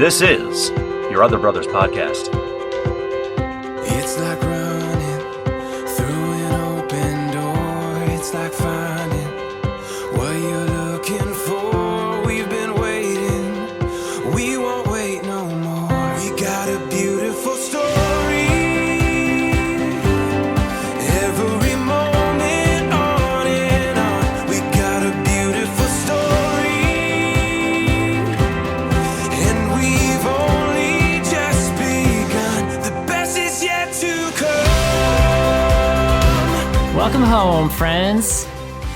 This is Your Other Brothers Podcast. It's like running through an open door. It's like finding what you're looking for. We've been waiting. We won't wait no more. We got a beautiful story. Every moment on and on. We got a beautiful story. And we've only just begun. The best is yet to come. Welcome home, friends.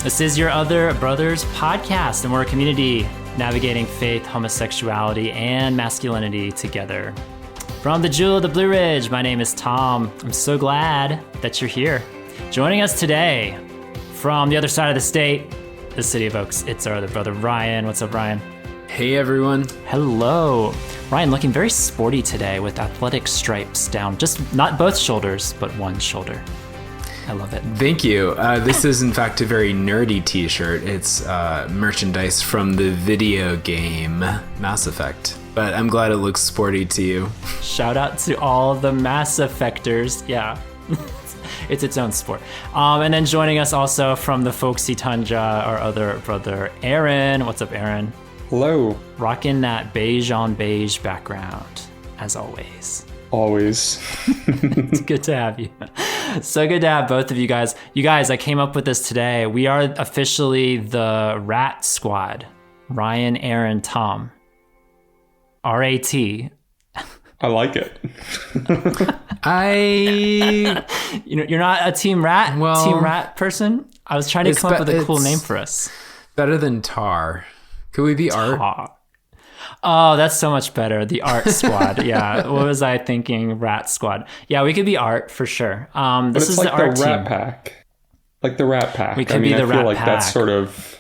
This is Your Other Brothers Podcast, and we're a community navigating faith, homosexuality, and masculinity together. From the Jewel of the Blue Ridge, my name is Tom. I'm so glad that you're here. Joining us today from the other side of the state, the city of Oaks, it's our other brother, Ryan. What's up, Ryan? Hey everyone. Hello. Ryan, looking very sporty today with athletic stripes down, just not both shoulders, but one shoulder. I love it. Thank you. This is in fact a very nerdy t-shirt. It's merchandise from the video game Mass Effect. But I'm glad it looks sporty to you. Shout out to all the Mass Effectors. Yeah, it's its own sport. And then joining us also from the folksy tundra, our other brother, Aaron. What's up, Aaron? Hello. Rocking that beige on beige background, as always. Always. It's good to have you. So good to have both of you guys. You guys, I came up with this today. We are officially the Rat Squad. Ryan, Aaron, Tom. R-A-T. I like it. You're not a Team Rat? Well, Team Rat person? I was trying to come up with a cool name for us. Better than Tar. Could we be Art? Tar. Oh, that's so much better. The Art Squad. Yeah. What was I thinking? Rat Squad. Yeah, we could be Art for sure. This is like the Art the Rat team. Pack. Like the Rat Pack. We could be the I Rat feel like Pack. that's sort of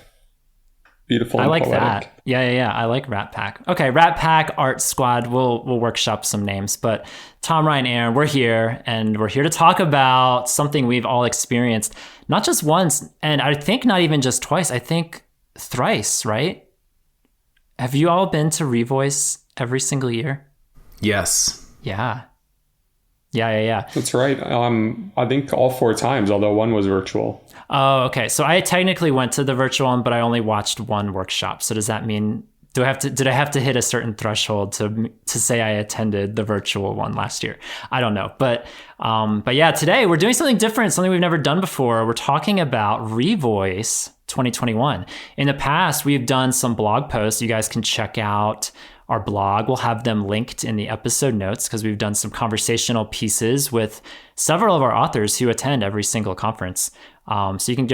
beautiful and I like poetic. that. Yeah. I like Rat Pack. Okay, Rat Pack, Art Squad. We'll workshop some names. But Tom, Ryan, Aaron, we're here, and we're here to talk about something we've all experienced, not just once, and I think not even just twice. I think thrice, right? Have you all been to Revoice every single year? Yes. Yeah. That's right. I think all 4 times, although one was virtual. Oh, okay. So I technically went to the virtual one, but I only watched one workshop. So does that mean did I have to hit a certain threshold to say I attended the virtual one last year? I don't know. But yeah, today we're doing something different, something we've never done before. We're talking about Revoice 2021. In the past, we've done some blog posts. You guys can check out our blog. We'll have them linked in the episode notes because we've done some conversational pieces with several of our authors who attend every single conference. So you can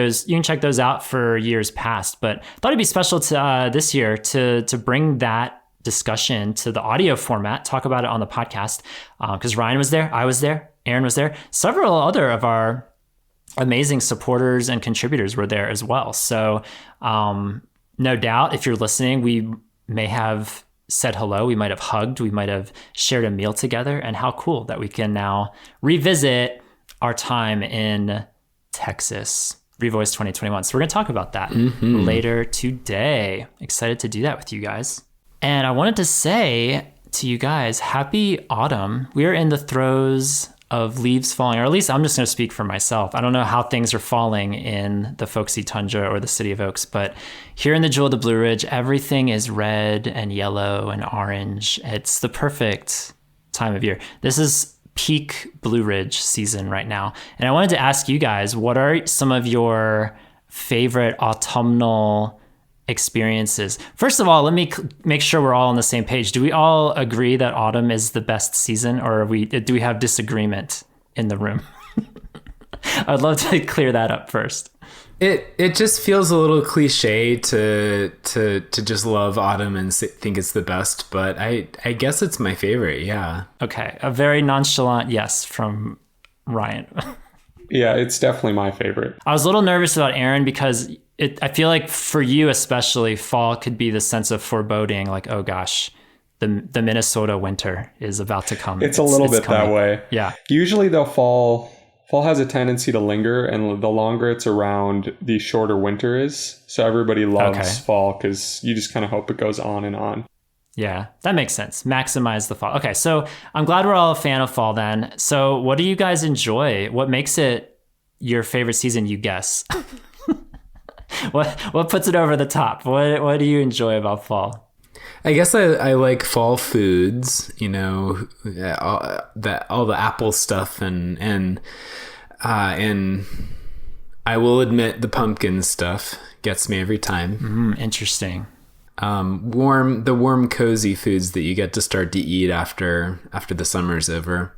check those out for years past. But I thought it'd be special to this year to bring that discussion to the audio format, talk about it on the podcast. Because Ryan was there, I was there, Aaron was there, several other of our amazing supporters and contributors were there as well. So no doubt, if you're listening, we may have said hello, we might have hugged, we might have shared a meal together, and how cool that we can now revisit our time in Texas, Revoice 2021. So we're going to talk about that later today. Excited to do that with you guys. And I wanted to say to you guys, happy autumn. We're in the throes of leaves falling, or at least I'm just going to speak for myself. I don't know how things are falling in the folksy tundra or the city of Oaks, but here in the Jewel of the Blue Ridge, everything is red and yellow and orange. It's the perfect time of year. This is peak Blue Ridge season right now. And I wanted to ask you guys, what are some of your favorite autumnal experiences? First of all, let me make sure we're all on the same page. Do we all agree that autumn is the best season, or do we have disagreement in the room? I'd love to clear that up first. It just feels a little cliche to just love autumn and think it's the best, but I guess it's my favorite. Yeah. Okay, a very nonchalant yes from Ryan. Yeah, it's definitely my favorite. I was a little nervous about Aaron because I feel like for you especially, fall could be the sense of foreboding, like, oh gosh, the Minnesota winter is about to come. It's a little bit coming. that way. Yeah. Usually though, fall has a tendency to linger, and the longer it's around, the shorter winter is. So everybody loves fall because you just kind of hope it goes on and on. Yeah, that makes sense. Maximize the fall. Okay, so I'm glad we're all a fan of fall then. So what do you guys enjoy? What makes it your favorite season, you guess? What puts it over the top? What do you enjoy about fall? I guess I like fall foods, you know, all the apple stuff and I will admit the pumpkin stuff gets me every time. Interesting. The warm, cozy foods that you get to start to eat after the summer's over.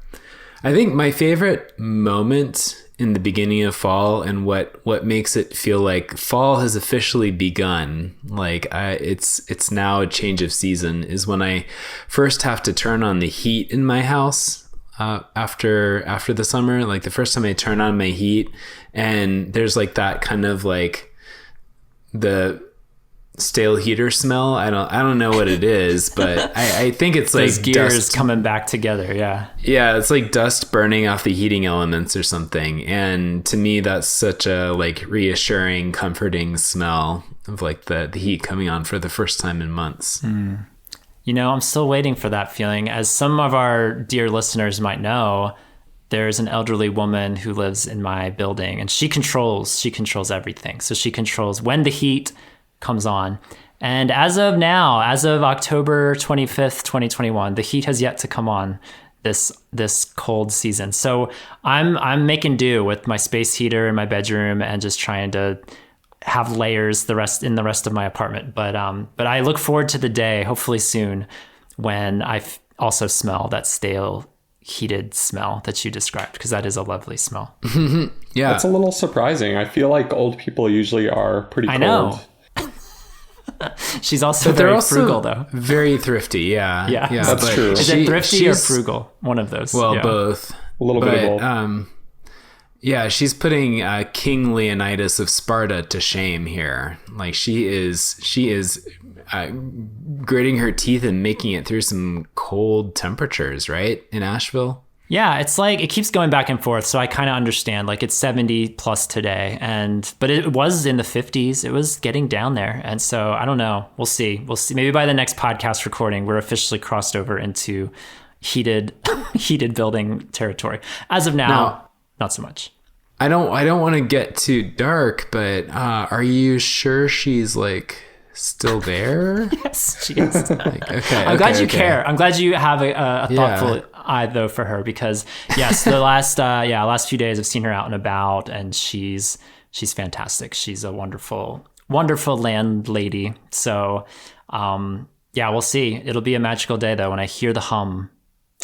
I think my favorite moment in the beginning of fall and what makes it feel like fall has officially begun, like it's now a change of season, is when I first have to turn on the heat in my house after the summer. Like the first time I turn on my heat, and there's like that kind of like the stale heater smell. I don't know what it is, but I think it's like those gears dust coming back together. Yeah, it's like dust burning off the heating elements or something. And to me, that's such a like reassuring, comforting smell of like the heat coming on for the first time in months. You know, I'm still waiting for that feeling. As some of our dear listeners might know, there's an elderly woman who lives in my building, and she controls everything. So she controls when the heat comes on. And as of now, as of October 25th, 2021, the heat has yet to come on this cold season. So I'm making do with my space heater in my bedroom and just trying to have layers the rest of my apartment. But I look forward to the day, hopefully soon, when I also smell that stale heated smell that you described, because that is a lovely smell. Yeah. That's a little surprising. I feel like old people usually are pretty cold. I know. She's also very frugal, though. Very thrifty, yeah. Yeah, that's true. Is it thrifty or frugal? One of those. Well, yeah. both. A little bit of both. Yeah, she's putting King Leonidas of Sparta to shame here. Like she is gritting her teeth and making it through some cold temperatures, right, in Asheville? Yeah, it's like it keeps going back and forth, so I kind of understand. Like it's 70 plus today, but it was in the 50s. It was getting down there, and so I don't know. We'll see. Maybe by the next podcast recording, we're officially crossed over into heated building territory. As of now, not so much. I don't want to get too dark, but are you sure she's like still there? Yes, she is. Okay, I'm glad you care. I'm glad you have a thoughtful eye though for her, because yes, the last few days I've seen her out and about, and she's fantastic. She's a wonderful landlady. So we'll see. It'll be a magical day though when I hear the hum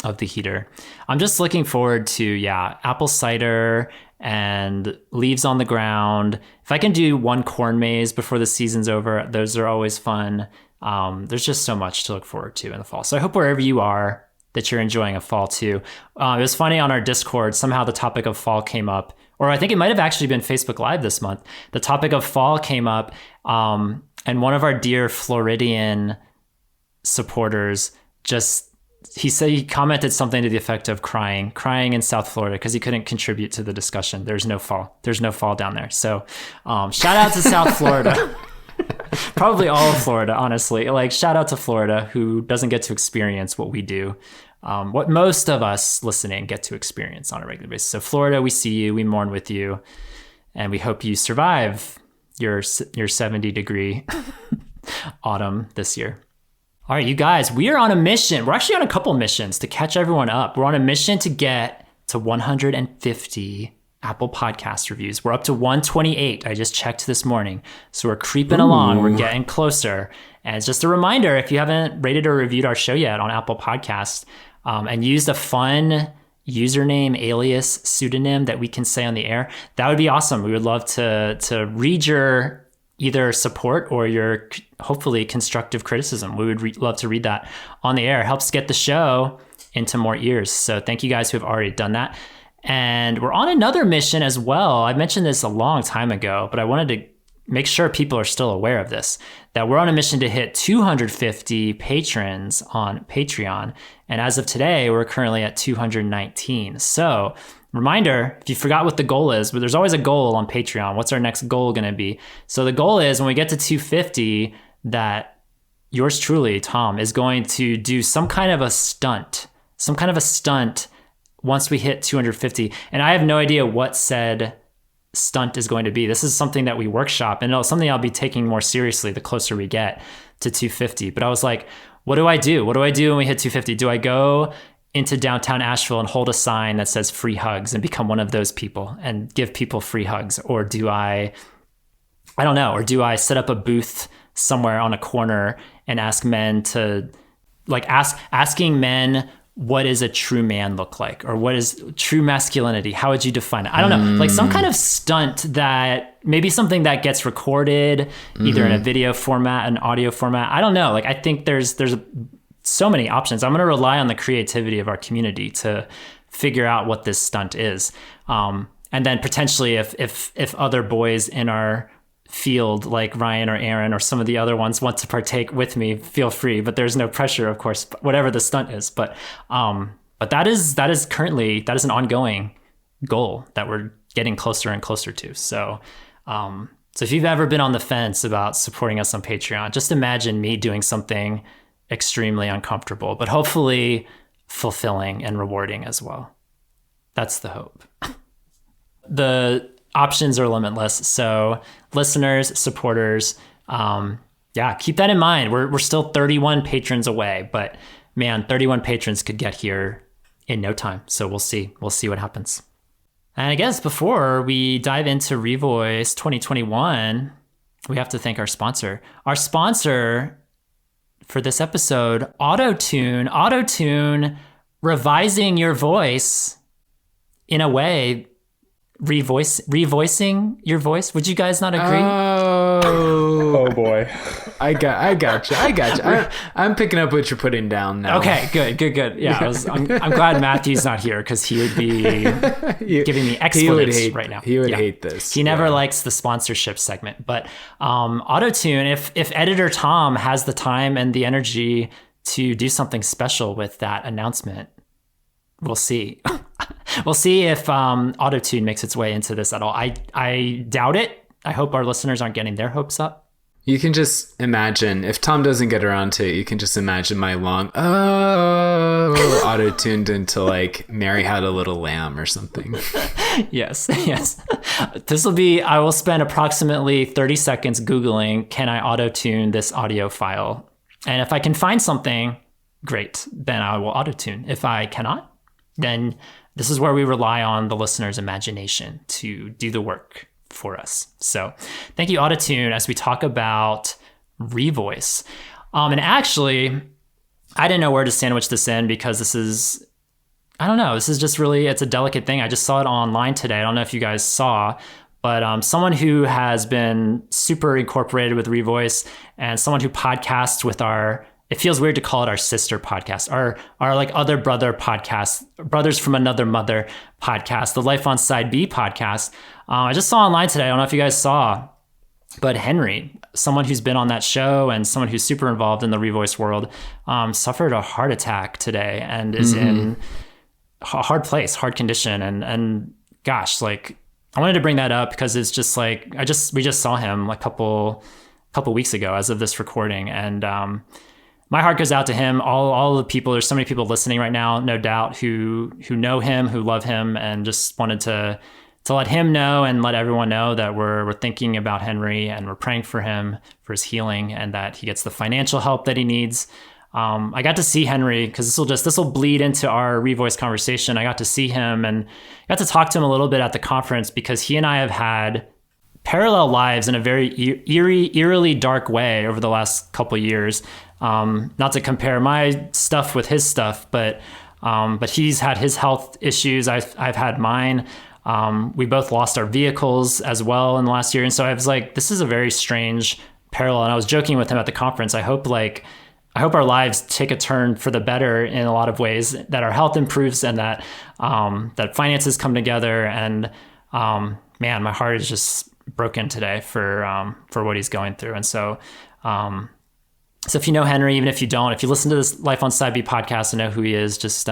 of the heater. I'm just looking forward to apple cider and leaves on the ground. If I can do one corn maze before the season's over, those are always fun. There's just so much to look forward to in the fall. So I hope wherever you are that you're enjoying a fall too. It was funny on our Discord, somehow the topic of fall came up, or I think it might have actually been Facebook Live this month. The topic of fall came up, and one of our dear Floridian supporters he commented something to the effect of crying in South Florida because he couldn't contribute to the discussion. There's no fall down there. So shout out to South Florida. Probably all of Florida, honestly. Like shout out to Florida, who doesn't get to experience what we do, what most of us listening get to experience on a regular basis. So Florida, we see you, we mourn with you, and we hope you survive your 70-degree autumn this year. All right, you guys, we are on a mission. We're actually on a couple missions to catch everyone up. We're on a mission to get to 150 Apple Podcast reviews. We're up to 128. I just checked this morning. So we're creeping along. We're getting closer. And it's just a reminder, if you haven't rated or reviewed our show yet on Apple Podcasts and used a fun username, alias, pseudonym that we can say on the air, that would be awesome. We would love to read your either support or your hopefully constructive criticism. We would love to read that on the air. It helps get the show into more ears. So thank you guys who have already done that. And we're on another mission as well. I mentioned this a long time ago, but I wanted to make sure people are still aware of this, that we're on a mission to hit 250 patrons on Patreon. And as of today, we're currently at 219. So reminder, if you forgot what the goal is, but there's always a goal on Patreon. What's our next goal going to be? So the goal is when we get to 250, that yours truly, Tom, is going to do some kind of a stunt once we hit 250. And I have no idea what said stunt is going to be. This is something that we workshop, and it's something I'll be taking more seriously the closer we get to 250. But I was like, what do I do? What do I do when we hit 250? Do I go into downtown Asheville and hold a sign that says free hugs and become one of those people and give people free hugs? Or do I don't know, or do I set up a booth somewhere on a corner and ask men to, like, asking men, what does a true man look like? Or what is true masculinity? How would you define it? I don't know, like some kind of stunt that maybe something that gets recorded either in a video format, an audio format. I don't know. Like, I think there's so many options. I'm going to rely on the creativity of our community to figure out what this stunt is. And then potentially if other boys in our field, like Ryan or Aaron or some of the other ones, want to partake with me, feel free, but there's no pressure, of course, whatever the stunt is. But that is an ongoing goal that we're getting closer and closer to. So if you've ever been on the fence about supporting us on Patreon, just imagine me doing something extremely uncomfortable, but hopefully fulfilling and rewarding as well. That's the hope. The options are limitless. So listeners, supporters, keep that in mind. We're still 31 patrons away, but man, 31 patrons could get here in no time. So we'll see what happens. And I guess before we dive into Revoice 2021, we have to thank our sponsor. Our sponsor for this episode, Auto-Tune, revising your voice in a way, revoicing your voice. Would you guys not agree? Oh boy. I got you. I'm picking up what you're putting down now. Okay, good. Yeah, I'm glad Matthew's not here because he would be giving me expletives right now. He would hate this. He never likes the sponsorship segment. But Auto-Tune, if editor Tom has the time and the energy to do something special with that announcement, we'll see. We'll see if Auto-Tune makes its way into this at all. I doubt it. I hope our listeners aren't getting their hopes up. You can just imagine, if Tom doesn't get around to it, you can just imagine my long auto-tuned into like Mary Had a Little Lamb or something. Yes. I will spend approximately 30 seconds Googling, can I auto-tune this audio file? And if I can find something, great, then I will auto-tune. If I cannot, then this is where we rely on the listener's imagination to do the work for us. So thank you, Auto-Tune, as we talk about Revoice. And actually, I didn't know where to sandwich this in because this is just really, it's a delicate thing. I just saw it online today. I don't know if you guys saw, but someone who has been super incorporated with Revoice and someone who podcasts with it feels weird to call it our sister podcast, our like other brother podcast, Brothers from Another Mother podcast, the Life on Side B podcast. I just saw online today, I don't know if you guys saw, but Henry, someone who's been on that show and someone who's super involved in the Revoice world, suffered a heart attack today and is in a hard place, hard condition. And gosh, like I wanted to bring that up because it's just like, we just saw him like a couple weeks ago as of this recording. And, my heart goes out to him, all the people, there's so many people listening right now, no doubt, who know him, who love him, and just wanted to let him know and let everyone know that we're thinking about Henry and we're praying for him, for his healing, and that he gets the financial help that he needs. I got to see Henry because this will bleed into our Revoice conversation. I got to see him and got to talk to him a little bit at the conference because he and I have had parallel lives in a very eerily dark way over the last couple of years. Not to compare my stuff with his stuff, but he's had his health issues. I've had mine. We both lost our vehicles as well in the last year. And so I was like, this is a very strange parallel. And I was joking with him at the conference. I hope our lives take a turn for the better in a lot of ways, that our health improves and that finances come together. And, man, my heart is just broken today for what he's going through. And so if you know Henry, even if you don't, if you listen to this Life on Side B podcast and know who he is, just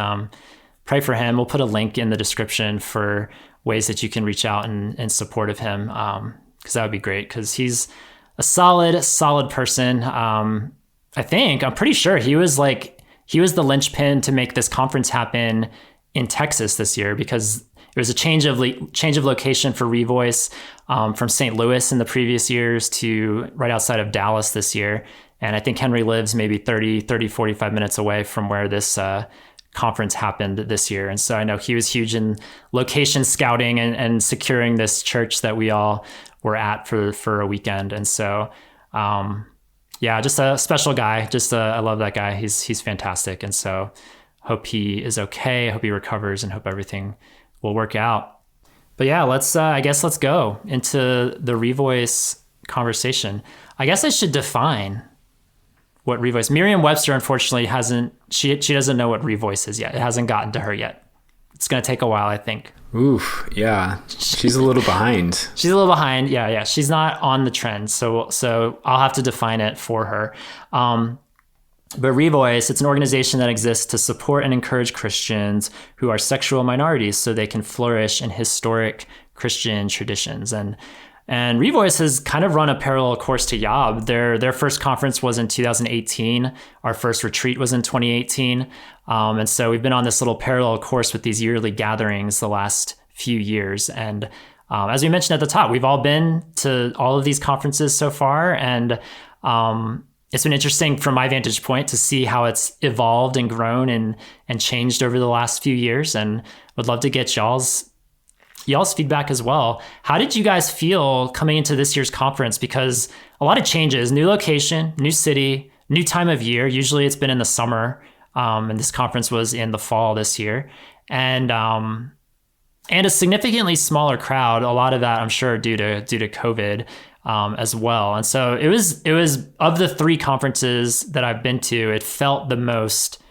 pray for him. We'll put a link in the description for ways that you can reach out in support of him, because that would be great, because he's a solid person. I I'm pretty sure he was the linchpin to make this conference happen in Texas this year, because it was a change of location for Revoice from St. Louis in the previous years to right outside of Dallas this year. And I think Henry lives maybe 45 minutes away from where this conference happened this year. And so I know he was huge in location scouting and securing this church that we all were at for a weekend. And so, just a special guy. I love that guy. He's fantastic. And so hope he is okay. Hope he recovers, and hope everything will work out. But yeah, let's go into the Revoice conversation. I guess I should define what Revoice. Merriam-Webster, unfortunately, she doesn't know what Revoice is yet. It hasn't gotten to her yet. It's going to take a while, I think. Oof, yeah. She's a little behind. She's a little behind. Yeah. She's not on the trend. So I'll have to define it for her. But Revoice, it's an organization that exists to support and encourage Christians who are sexual minorities so they can flourish in historic Christian traditions. And Revoice has kind of run a parallel course to YOB. Their first conference was in 2018. Our first retreat was in 2018. And so we've been on this little parallel course with these yearly gatherings the last few years. And as we mentioned at the top, we've all been to all of these conferences so far. And it's been interesting from my vantage point to see how it's evolved and grown and changed over the last few years. And would love to get y'all's feedback as well. How did you guys feel coming into this year's conference? Because a lot of changes, new location, new city, new time of year. Usually it's been in the summer, and this conference was in the fall this year. And a significantly smaller crowd, a lot of that I'm sure due to COVID as well. And so it was of the three conferences that I've been to, it felt the most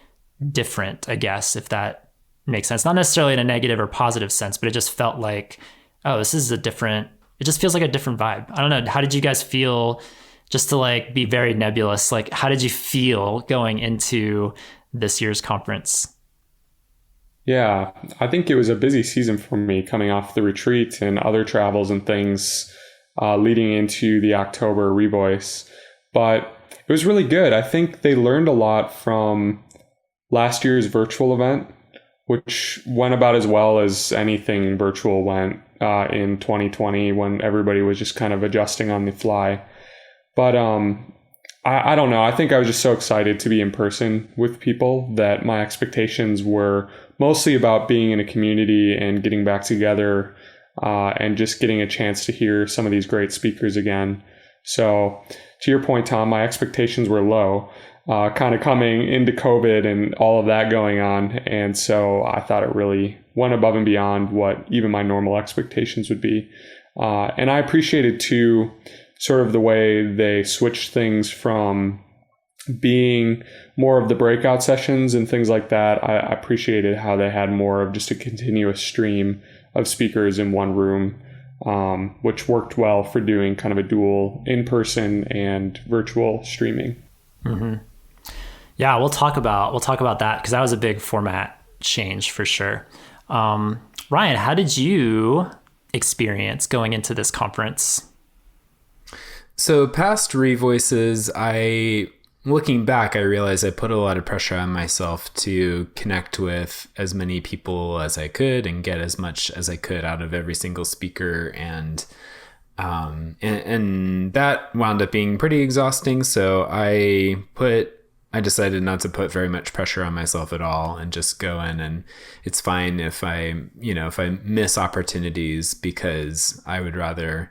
different, I guess, if that makes sense. Not necessarily in a negative or positive sense, but it just felt like, oh, it just feels like a different vibe. I don't know. How did you guys feel, just to be very nebulous? How did you feel going into this year's conference? Yeah, I think it was a busy season for me coming off the retreat and other travels and things leading into the October Revoice. But it was really good. I think they learned a lot from last year's virtual event, which went about as well as anything virtual went in 2020 when everybody was just kind of adjusting on the fly. But I don't know. I think I was just so excited to be in person with people that my expectations were mostly about being in a community and getting back together and just getting a chance to hear some of these great speakers again. So to your point, Tom, my expectations were low, kind of coming into COVID and all of that going on. And so I thought it really went above and beyond what even my normal expectations would be. And I appreciated too, sort of the way they switched things from being more of the breakout sessions and things like that. I appreciated how they had more of just a continuous stream of speakers in one room, which worked well for doing kind of a dual in-person and virtual streaming. Mm-hmm. Yeah, we'll talk about that because that was a big format change for sure. Ryan, how did you experience going into this conference? So past Revoices, looking back, I realized I put a lot of pressure on myself to connect with as many people as I could and get as much as I could out of every single speaker. And that wound up being pretty exhausting. So I decided not to put very much pressure on myself at all and just go in, and it's fine if I miss opportunities, because I would rather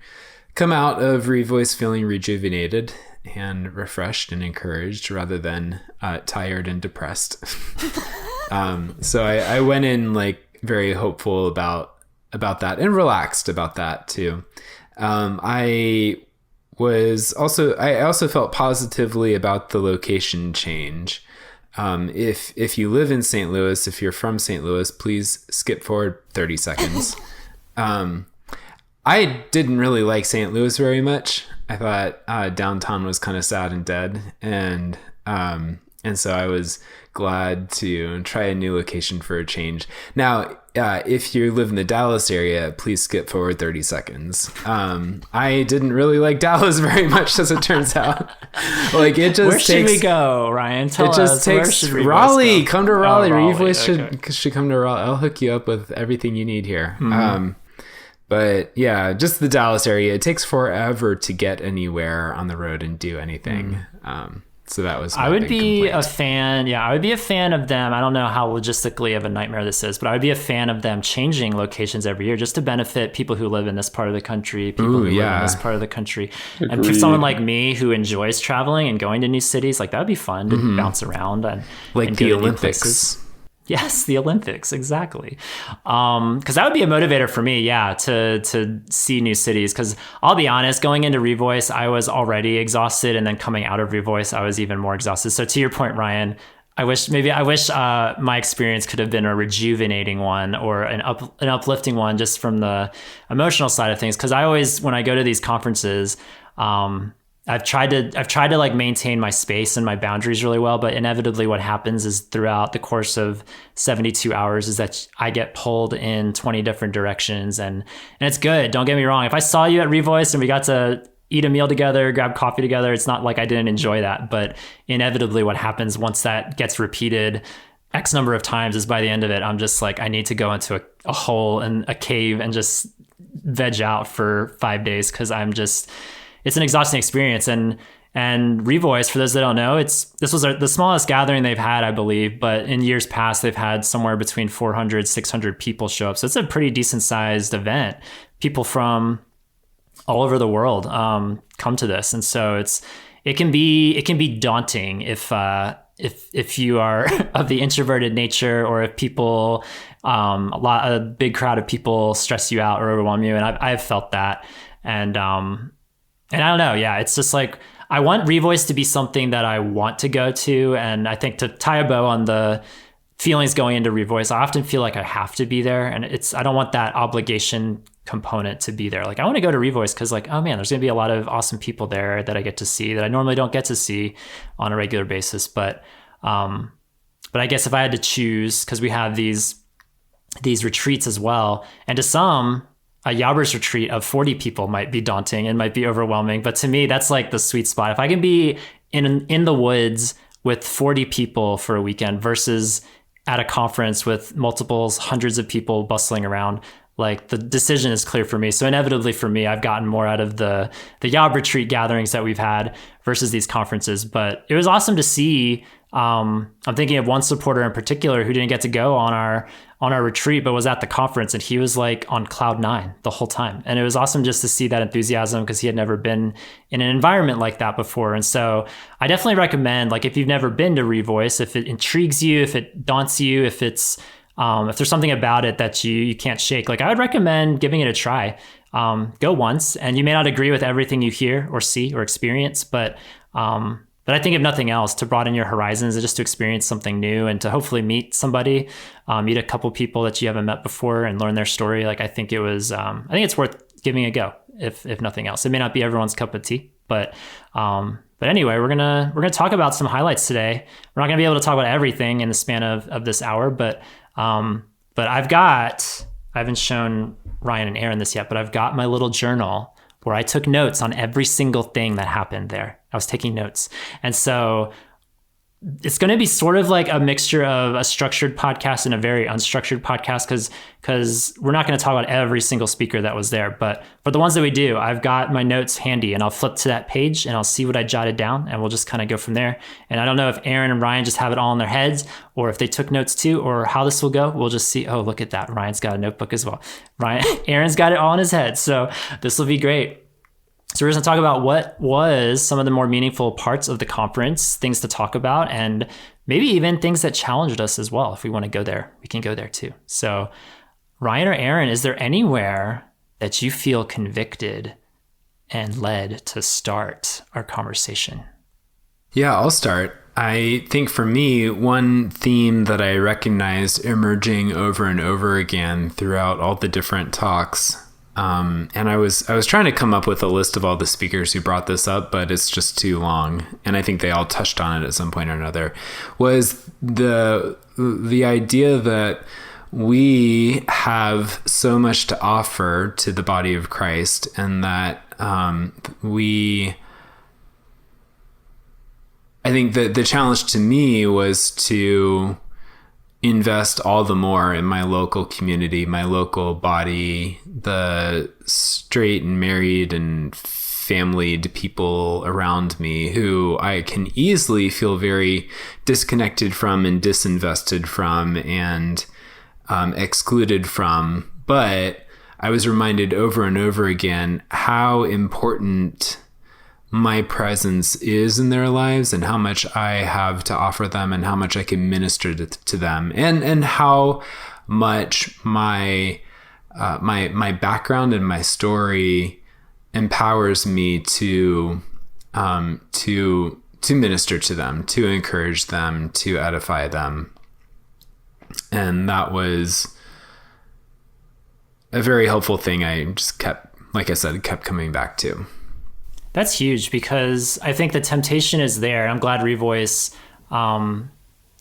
come out of Revoice feeling rejuvenated and refreshed and encouraged rather than tired and depressed. So I went in very hopeful about that and relaxed about that too. I also felt positively about the location change. If you live in St. Louis, if you're from St. Louis, please skip forward 30 seconds. I didn't really like St. Louis very much. I thought downtown was kind of sad and dead, and And so I was glad to try a new location for a change. Now, if you live in the Dallas area, please skip forward 30 seconds. I didn't really like Dallas very much, as it turns out. Like, it just Where should we go, Ryan? Tell us. It just Where takes should Revoice Raleigh. go? Come to Raleigh. Raleigh. Revoice should come to Raleigh. I'll hook you up with everything you need here. But yeah, just the Dallas area. It takes forever to get anywhere on the road and do anything. So that was my I would big be complaint. a fan. Yeah, I would be a fan of them. I don't know how logistically of a nightmare this is, but I would be a fan of them changing locations every year just to benefit people who live in this part of the country, people who live in this part of the country. And for someone like me who enjoys traveling and going to new cities, like that would be fun to bounce around and like and the go to new Olympics. places. Yes, the Olympics, exactly. Because that would be a motivator for me, to see new cities. Because I'll be honest, going into Revoice, I was already exhausted, and then coming out of Revoice, I was even more exhausted. So to your point, Ryan, I wish my experience could have been a rejuvenating one or an uplifting one, just from the emotional side of things. Because I always, when I go to these conferences, I've tried to like maintain my space and my boundaries really well, but inevitably what happens is throughout the course of 72 hours is that I get pulled in 20 different directions, and it's good. Don't get me wrong. If I saw you at Revoice and we got to eat a meal together, grab coffee together, it's not like I didn't enjoy that, but inevitably what happens once that gets repeated X number of times is by the end of it, I'm just like, I need to go into a hole in a cave and just veg out for 5 days. Cause it's an exhausting experience. And Revoice, for those that don't know, this was the smallest gathering they've had, I believe, but in years past, they've had somewhere between 400, 600 people show up. So it's a pretty decent sized event. People from all over the world come to this. And so it can be daunting if you are of the introverted nature, or if people, a big crowd of people stress you out or overwhelm you. And I've felt that. And I don't know. Yeah, it's just like, I want Revoice to be something that I want to go to. And I think to tie a bow on the feelings going into Revoice, I often feel like I have to be there. And I don't want that obligation component to be there. Like, I want to go to Revoice because, like, oh man, there's going to be a lot of awesome people there that I get to see that I normally don't get to see on a regular basis. But I guess if I had to choose, because we have these retreats as well, and to some, a Yobbers retreat of 40 people might be daunting and might be overwhelming. But to me, that's like the sweet spot. If I can be in the woods with 40 people for a weekend versus at a conference with multiples, hundreds of people bustling around, like, the decision is clear for me. So inevitably for me, I've gotten more out of the Yob retreat gatherings that we've had versus these conferences. But it was awesome to see. I'm thinking of one supporter in particular who didn't get to go on our retreat, but was at the conference, and he was like on cloud 9 the whole time. And it was awesome just to see that enthusiasm, because he had never been in an environment like that before. And so I definitely recommend, like, if you've never been to Revoice, if it intrigues you, if it daunts you, if there's something about it that you can't shake, like, I would recommend giving it a try. Go once, and you may not agree with everything you hear or see or experience, but I think if nothing else, to broaden your horizons and just to experience something new, and to hopefully meet somebody, meet a couple people that you haven't met before and learn their story. Like, I think it's worth giving a go, if nothing else. It may not be everyone's cup of tea, but anyway, we're gonna talk about some highlights today. We're not gonna be able to talk about everything in the span of this hour, but I haven't shown Ryan and Aaron this yet, but I've got my little journal where I took notes on every single thing that happened there. I was taking notes. And so it's going to be sort of like a mixture of a structured podcast and a very unstructured podcast, because we're not going to talk about every single speaker that was there. But for the ones that we do, I've got my notes handy, and I'll flip to that page and I'll see what I jotted down, and we'll just kind of go from there. And I don't know if Aaron and Ryan just have it all in their heads, or if they took notes too, or how this will go. We'll just see. Oh, look at that. Ryan's got a notebook as well. Aaron's got it all in his head. So this will be great. So we're going to talk about what was some of the more meaningful parts of the conference, things to talk about, and maybe even things that challenged us as well. If we want to go there, we can go there too. So Ryan or Aaron, is there anywhere that you feel convicted and led to start our conversation? Yeah, I'll start. I think for me, one theme that I recognized emerging over and over again throughout all the different talks And I was trying to come up with a list of all the speakers who brought this up, but it's just too long. And I think they all touched on it at some point or another. Was the idea that we have so much to offer to the body of Christ, and that I think that the challenge to me was to invest all the more in my local community, my local body, the straight and married and familied people around me who I can easily feel very disconnected from and disinvested from and excluded from. But I was reminded over and over again how important my presence is in their lives, and how much I have to offer them, and how much I can minister to them, and how much my background and my story empowers me to minister to them, to encourage them, to edify them. And that was a very helpful thing. I just kept coming back to. That's huge, because I think the temptation is there. I'm glad Revoice, I'm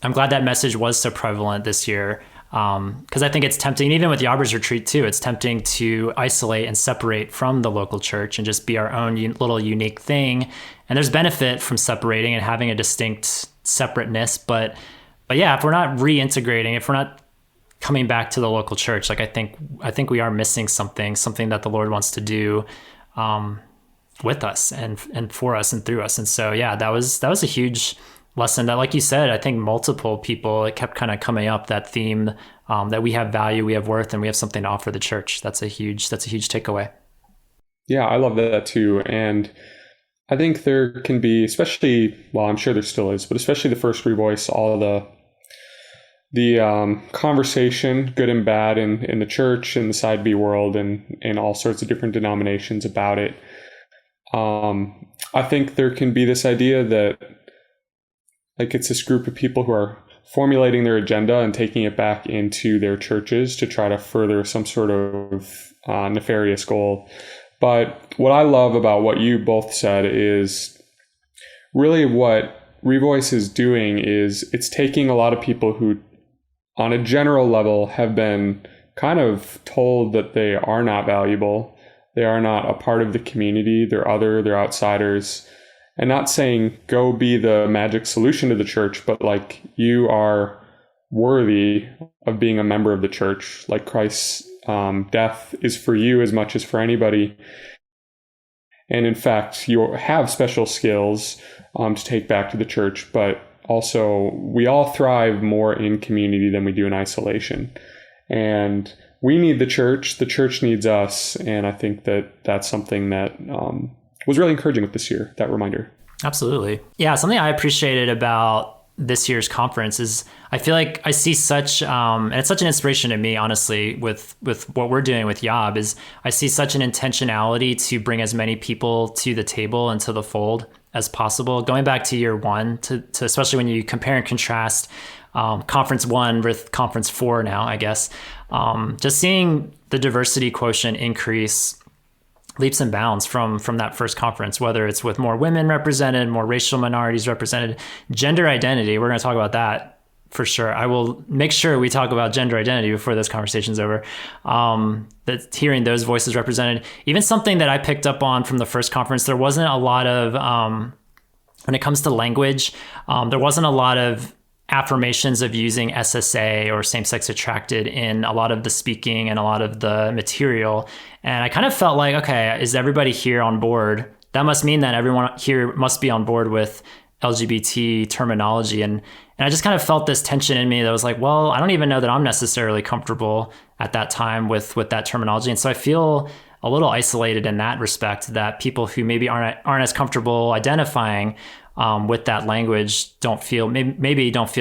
glad that message was so prevalent this year, because I think it's tempting, even with YOB's retreat too, it's tempting to isolate and separate from the local church and just be our own little unique thing. And there's benefit from separating and having a distinct separateness. But yeah, if we're not reintegrating, if we're not coming back to the local church, like I think we are missing something that the Lord wants to do with us and for us and through us. And so, yeah, that was a huge lesson that, like you said, I think multiple people, it kept kind of coming up, that theme, that we have value, we have worth, and we have something to offer the church. That's a huge takeaway. Yeah, I love that too. And I think there can be, especially, well, I'm sure there still is, but especially the first Revoice, all of the conversation, good and bad, in the church and the side B world, and all sorts of different denominations about it. I think there can be this idea that, like, it's this group of people who are formulating their agenda and taking it back into their churches to try to further some sort of nefarious goal. But what I love about what you both said is really what Revoice is doing is it's taking a lot of people who, on a general level, have been kind of told that they are not valuable. They are not a part of the community. They're other, they're outsiders. And not saying go be the magic solution to the church, but like, you are worthy of being a member of the church. Like, Christ's death is for you as much as for anybody. And in fact, you have special skills to take back to the church, but also we all thrive more in community than we do in isolation. And we need the church needs us. And I think that that's something that was really encouraging with this year, that reminder. Absolutely. Yeah, something I appreciated about this year's conference is I feel like I see such, and it's such an inspiration to me, honestly, with what we're doing with YOB, is I see such an intentionality to bring as many people to the table and to the fold as possible. Going back to year one, to especially when you compare and contrast conference 1 with conference 4 now, I guess, just seeing the diversity quotient increase leaps and bounds from that first conference, whether it's with more women represented, more racial minorities represented, gender identity. We're going to talk about that for sure. I will make sure we talk about gender identity before this conversation's over. That hearing those voices represented, even something that I picked up on from the first conference, there wasn't a lot of, when it comes to language, there wasn't a lot of affirmations of using SSA or same-sex attracted in a lot of the speaking and a lot of the material. And I kind of felt like, okay, is everybody here on board? That must mean that everyone here must be on board with LGBT terminology. And I just kind of felt this tension in me that was like, well, I don't even know that I'm necessarily comfortable at that time with that terminology. And so I feel a little isolated in that respect, that people who maybe aren't as comfortable identifying with that language don't feel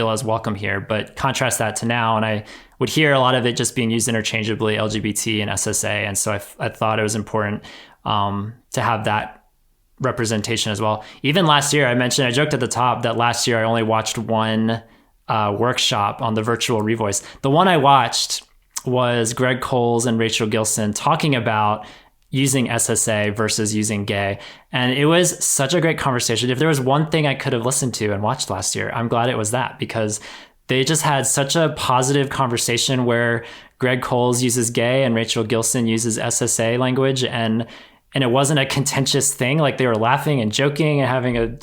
as welcome here. But contrast that to now, and I would hear a lot of it just being used interchangeably, LGBT and SSA. And so I thought it was important to have that representation as well. Even last year, I joked at the top that last year I only watched one workshop on the virtual Revoice. The one I watched was Greg Coles and Rachel Gilson talking about using SSA versus using gay. And it was such a great conversation. If there was one thing I could have listened to and watched last year, I'm glad it was that, because they just had such a positive conversation where Greg Coles uses gay and Rachel Gilson uses SSA language. And it wasn't a contentious thing. Like, they were laughing and joking and having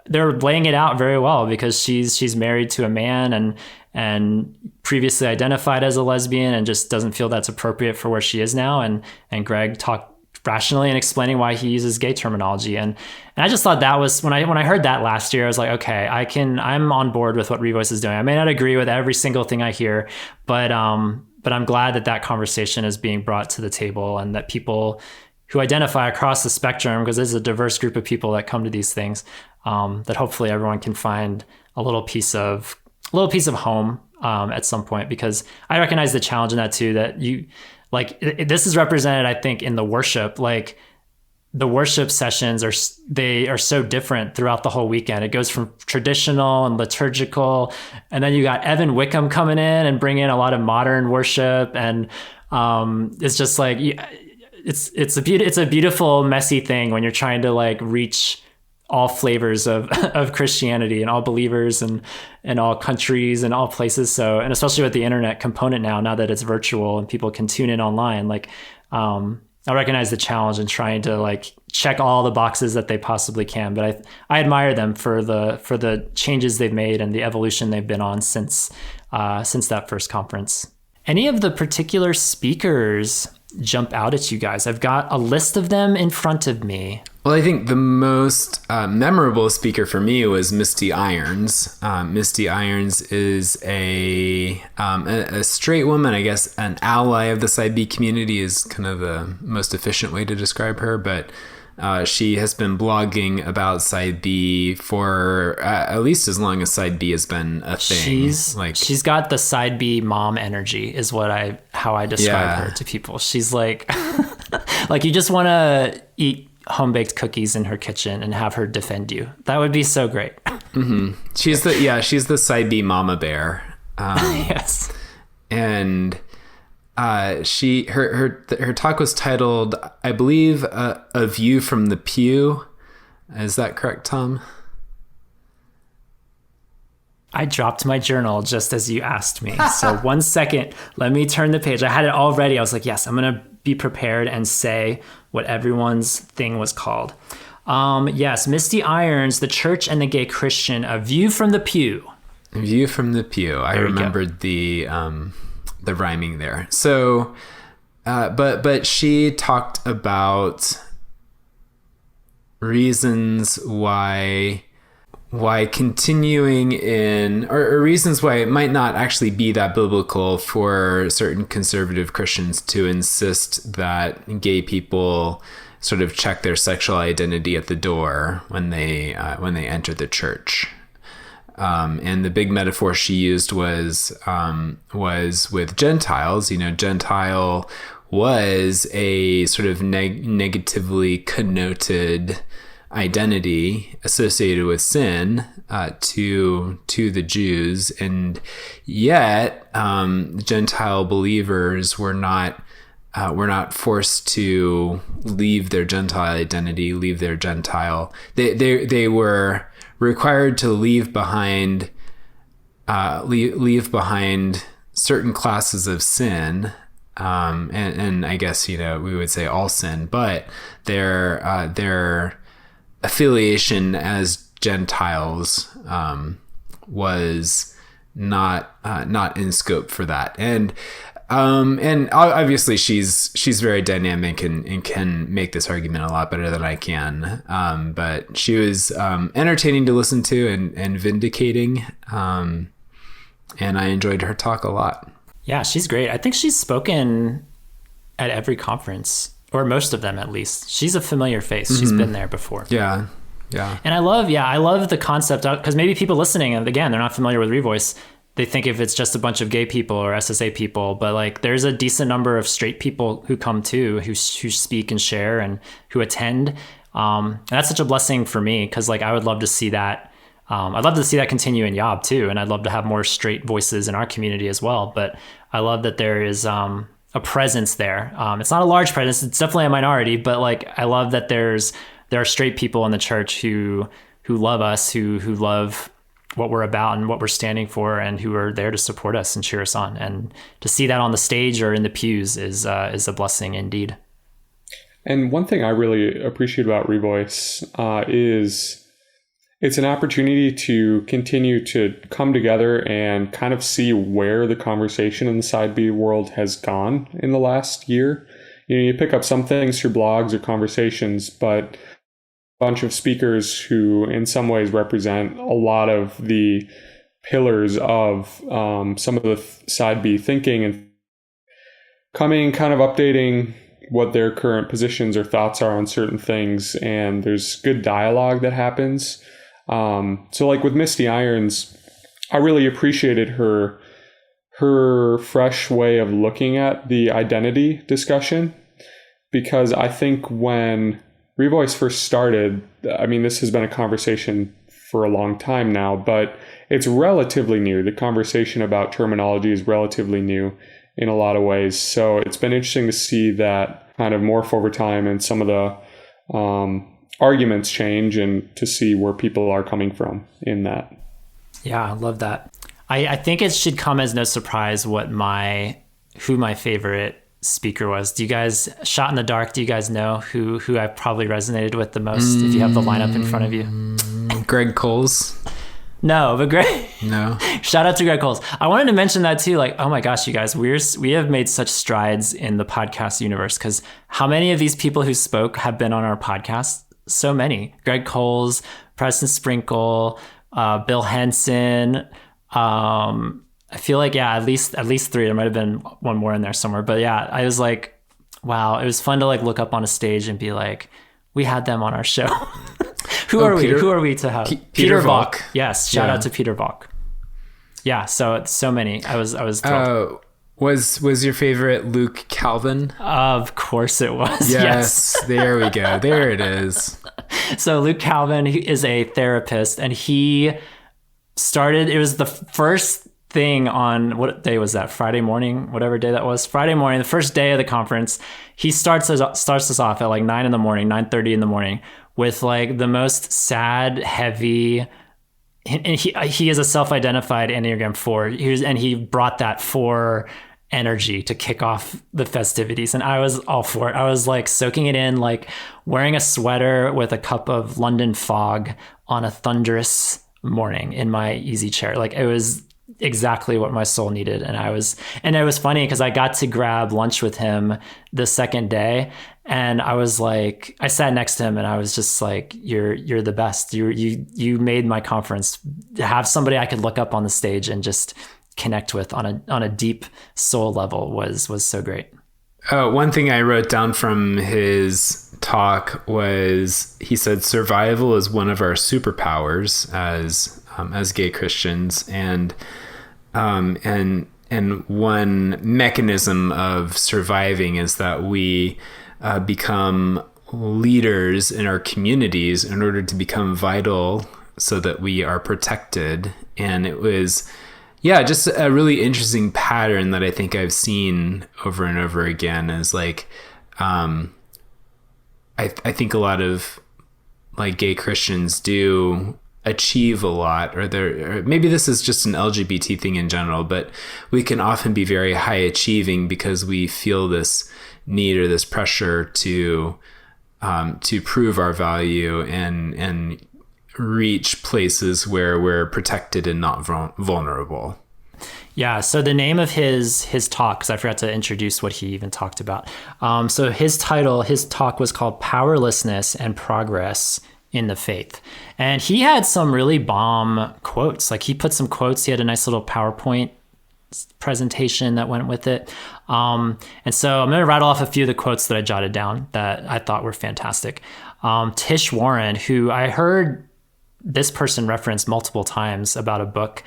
they're laying it out very well, because she's married to a man and previously identified as a lesbian and just doesn't feel that's appropriate for where she is now. And Greg talked rationally and explaining why he uses gay terminology. And I just thought that was, when I heard that last year, I was like, okay, I'm on board with what Revoice is doing. I may not agree with every single thing I hear, but I'm glad that conversation is being brought to the table, and that people who identify across the spectrum, because there's a diverse group of people that come to these things, that hopefully everyone can find a little piece of home at some point, because I recognize the challenge in that too, that this is represented, I think, in the worship. Like, the worship sessions are so different throughout the whole weekend. It goes from traditional and liturgical, and then you got Evan Wickham coming in and bringing in a lot of modern worship, and it's just like, it's a beautiful, messy thing when you're trying to like reach all flavors of Christianity and all believers and all countries and all places. So, and especially with the internet component now that it's virtual and people can tune in online, like, I recognize the challenge in trying to like check all the boxes that they possibly can. But I admire them for the changes they've made and the evolution they've been on since that first conference. Any of the particular speakers jump out at you guys? I've got a list of them in front of me. Well, I think the most memorable speaker for me was Misty Irons. Misty Irons is a straight woman, I guess, an ally of the Side B community is kind of the most efficient way to describe her. But she has been blogging about Side B for at least as long as Side B has been a thing. She's got the Side B mom energy, is how I describe her to people. She's like, like, you just want to eat home-baked cookies in her kitchen and have her defend you. That would be so great. Mm-hmm. She's the Side B mama bear. Yes. And her talk was titled, I believe, A View from the Pew. Is that correct, Tom? I dropped my journal just as you asked me. So 1 second, let me turn the page. I had it all ready. I was like, yes, I'm going to be prepared and say what everyone's thing was called. Yes, Misty Irons, The Church and the Gay Christian, A View from the Pew. A View from the Pew. I remembered the rhyming there. So, but she talked about reasons why continuing in, or reasons why it might not actually be that biblical for certain conservative Christians to insist that gay people sort of check their sexual identity at the door when they enter the church. And the big metaphor she used was with Gentiles. You know, Gentile was a sort of negatively connoted identity associated with sin to the Jews, and yet Gentile believers were not forced to leave their Gentile identity, leave their Gentile. They were required to leave behind certain classes of sin, and I guess, you know, we would say all sin, but their affiliation as Gentiles was not in scope for that. And obviously she's very dynamic and can make this argument a lot better than I can. But she was entertaining to listen to and vindicating. And I enjoyed her talk a lot. Yeah, she's great. I think she's spoken at every conference, or most of them at least. She's a familiar face. Mm-hmm. She's been there before. Yeah. And I love the concept, because maybe people listening, and again, they're not familiar with Revoice. They think if it's just a bunch of gay people or SSA people, but like there's a decent number of straight people who come too, who speak and share and who attend. And that's such a blessing for me, because like I would love to see that I'd love to see that continue in Yob too, and I'd love to have more straight voices in our community as well. But I love that there is a presence there. It's not a large presence; it's definitely a minority. But like, I love that there are straight people in the church who love us, who love what we're about and what we're standing for, and who are there to support us and cheer us on. And to see that on the stage or in the pews is a blessing indeed. And one thing I really appreciate about Revoice is it's an opportunity to continue to come together and kind of see where the conversation in the side B world has gone in the last year. You pick up some things through blogs or conversations, but a bunch of speakers who in some ways represent a lot of the pillars of some of the side B thinking, and coming kind of updating what their current positions or thoughts are on certain things. And there's good dialogue that happens. So like with Misty Irons, I really appreciated her fresh way of looking at the identity discussion, because I think when Revoice first started, I mean, this has been a conversation for a long time now, but it's relatively new. The conversation about terminology is relatively new in a lot of ways. So it's been interesting to see that kind of morph over time, and some of the arguments change, and to see where people are coming from in that. Yeah, I love that. I think it should come as no surprise who my favorite speaker was. Do you guys, shot in the dark, do you guys know who I probably resonated with the most, if you have the lineup in front of you? Greg Coles. No, but Greg. No. Shout out to Greg Coles. I wanted to mention that too. Like, oh my gosh, you guys, we have made such strides in the podcast universe, because how many of these people who spoke have been on our podcast? So many. Greg Coles, Preston Sprinkle, Bill Henson. I feel like, yeah, at least three. There might have been one more in there somewhere. But yeah, I was like, wow, it was fun to like look up on a stage and be like, we had them on our show. Who are we to have? Peter Valk. Yes, shout out to Peter Valk. Yeah, so many. I was thrilled. Was your favorite Luke Calvin? Of course it was. Yes. There we go. There it is. So Luke Calvin, he is a therapist, and it was the first thing on, what day was that? Friday morning, whatever day that was. Friday morning, the first day of the conference. He starts us off at like 9 in the morning, 9:30 in the morning, with like the most sad, heavy, and he is a self-identified Enneagram 4. He brought that 4 energy to kick off the festivities, and I was all for it. I was like soaking it in, like wearing a sweater with a cup of London fog on a thunderous morning in my easy chair. Like, it was exactly what my soul needed. And it was funny because I got to grab lunch with him the second day, and I was like, I sat next to him and I was just like, you're the best. You made my conference. To have somebody I could look up on the stage and just connect with on a deep soul level was so great. One thing I wrote down from his talk was, he said survival is one of our superpowers as gay Christians, and one mechanism of surviving is that we become leaders in our communities in order to become vital, so that we are protected. And it was, yeah, just a really interesting pattern that I think I've seen over and over again, is like, I think a lot of like gay Christians do achieve a lot, or maybe this is just an LGBT thing in general, but we can often be very high achieving because we feel this need or this pressure to prove our value and reach places where we're protected and not vulnerable. Yeah. So the name of his talk, because I forgot to introduce what he even talked about. So his talk was called Powerlessness and Progress in the Faith. And he had some really bomb quotes. Like, he put some quotes. He had a nice little PowerPoint presentation that went with it. And so I'm going to rattle off a few of the quotes that I jotted down that I thought were fantastic. Tish Warren, who I heard this person referenced multiple times about a book.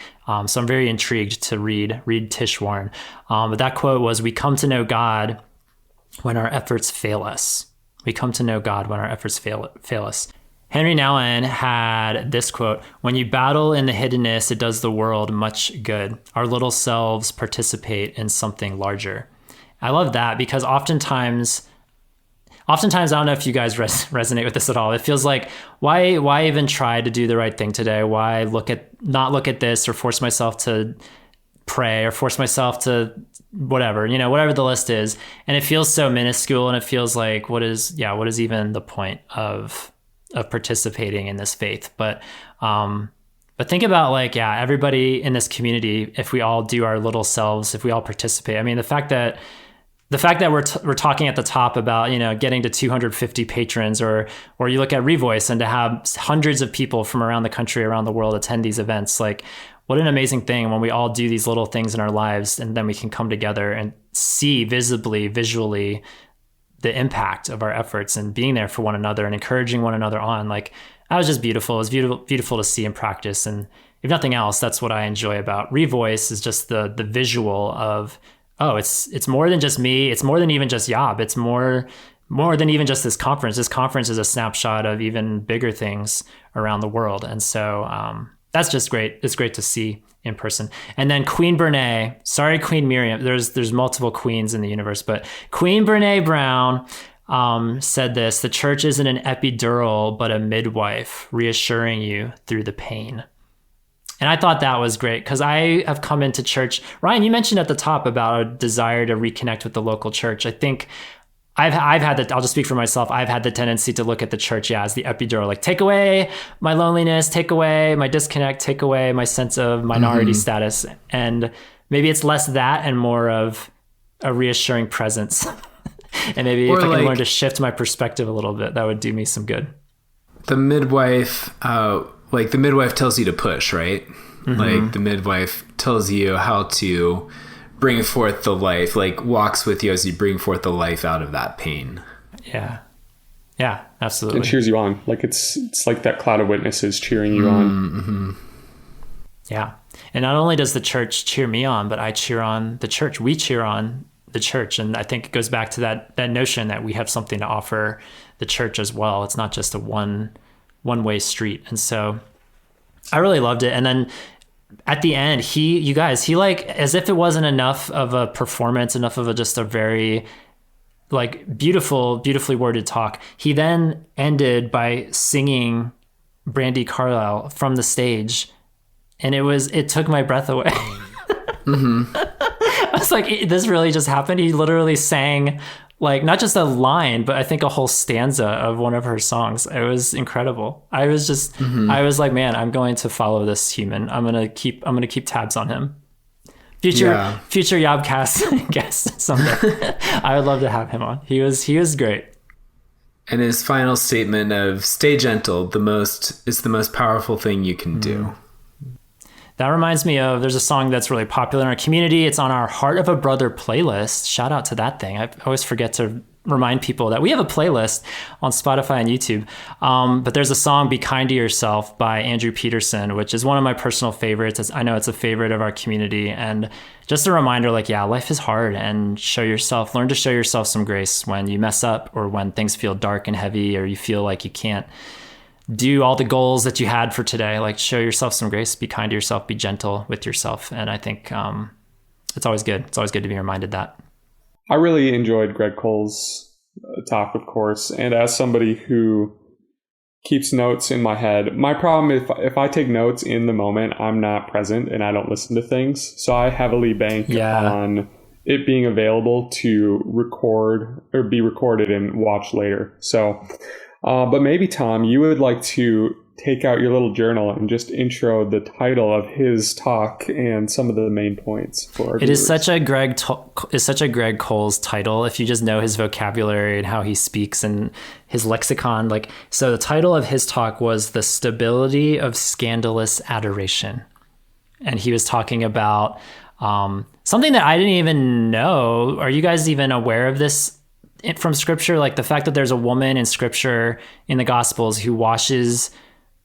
So I'm very intrigued to read Tish Warren. But that quote was, "We come to know God when our efforts fail us. We come to know God when our efforts fail us." Henry Nouwen had this quote: "When you battle in the hiddenness, it does the world much good. Our little selves participate in something larger." I love that because oftentimes, I don't know if you guys resonate with this at all. It feels like, why even try to do the right thing today? Why not look at this, or force myself to pray, or force myself to whatever, whatever the list is. And it feels so minuscule, and it feels like, what is even the point of participating in this faith? But think about everybody in this community, if we all do our little selves, if we all participate. I mean, the fact that we're talking at the top about, getting to 250 patrons, or you look at Revoice and to have hundreds of people from around the country, around the world attend these events, like, what an amazing thing when we all do these little things in our lives, and then we can come together and see visually the impact of our efforts, and being there for one another and encouraging one another on. Like, that was just beautiful. It was beautiful to see in practice. And if nothing else, that's what I enjoy about Revoice, is just the visual of, oh, it's more than just me. It's more than even just Yob. It's more than even just this conference. This conference is a snapshot of even bigger things around the world. And so that's just great. It's great to see in person. And then Queen Brene, sorry, Queen Miriam, there's multiple queens in the universe, but Queen Brene Brown said this: "The church isn't an epidural, but a midwife, reassuring you through the pain." And I thought that was great, because I have come into church. Ryan, you mentioned at the top about a desire to reconnect with the local church. I think I've had I'll just speak for myself. I've had the tendency to look at the church, as the epidural, like, take away my loneliness, take away my disconnect, take away my sense of minority status. And maybe it's less that and more of a reassuring presence. And maybe if I can learn to shift my perspective a little bit, that would do me some good. The midwife, the midwife tells you to push, right? Like, the midwife tells you how to bring forth the life, like, walks with you as you bring forth the life out of that pain. Yeah, absolutely. And cheers you on. Like, it's like that cloud of witnesses cheering you on. Yeah. And not only does the church cheer me on, but I cheer on the church. We cheer on the church. And I think it goes back to that notion that we have something to offer the church as well. It's not just a one-way street. And so I really loved it. And then at the end, he like, as if it wasn't enough of a performance, enough of just a very beautifully worded talk, he then ended by singing Brandi Carlile from the stage, and it took my breath away. I was like, this really just happened. He literally sang, like, not just a line, but I think a whole stanza of one of her songs. It was incredible. I was just, I was like, man, I'm going to follow this human. I'm going to keep tabs on him. Future YOBcast guest someday. I would love to have him on. He was great. And his final statement of "stay gentle, it's the most powerful thing you can do." That reminds me of, there's a song that's really popular in our community. It's on our Heart of a Brother playlist. Shout out to that thing. I always forget to remind people that we have a playlist on Spotify and YouTube. But there's a song, "Be Kind to Yourself" by Andrew Peterson, which is one of my personal favorites. I know it's a favorite of our community. And just a reminder, life is hard, and learn to show yourself some grace when you mess up, or when things feel dark and heavy, or you feel like you can't do all the goals that you had for today. Like, show yourself some grace, be kind to yourself, be gentle with yourself. And I think it's always good. It's always good to be reminded that. I really enjoyed Greg Cole's talk, of course. And as somebody who keeps notes in my head, my problem, if I take notes in the moment, I'm not present and I don't listen to things. So I heavily bank on it being available to record or be recorded and watch later. So but maybe, Tom, you would like to take out your little journal and just intro the title of his talk and some of the main points for our viewers. Is such a Greg Cole's title, if you just know his vocabulary and how he speaks and his lexicon. So the title of his talk was "The Stability of Scandalous Adoration." And he was talking about something that I didn't even know. Are you guys even aware of this from scripture? Like, the fact that there's a woman in scripture in the Gospels who washes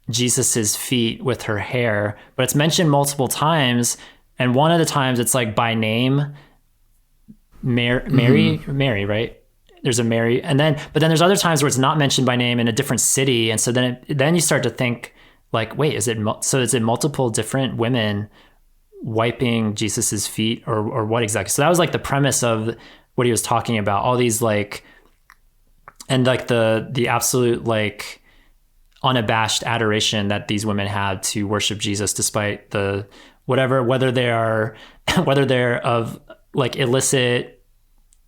Jesus's feet with her hair, but it's mentioned multiple times. And one of the times it's like by name, Mary, right? there's a Mary, but then there's other times where it's not mentioned by name in a different city. And so then you start to think like, wait, is it multiple different women wiping Jesus's feet or what exactly? So that was like the premise of what he was talking about, all these like, and like the absolute like unabashed adoration that these women had to worship Jesus despite the whether they're of like illicit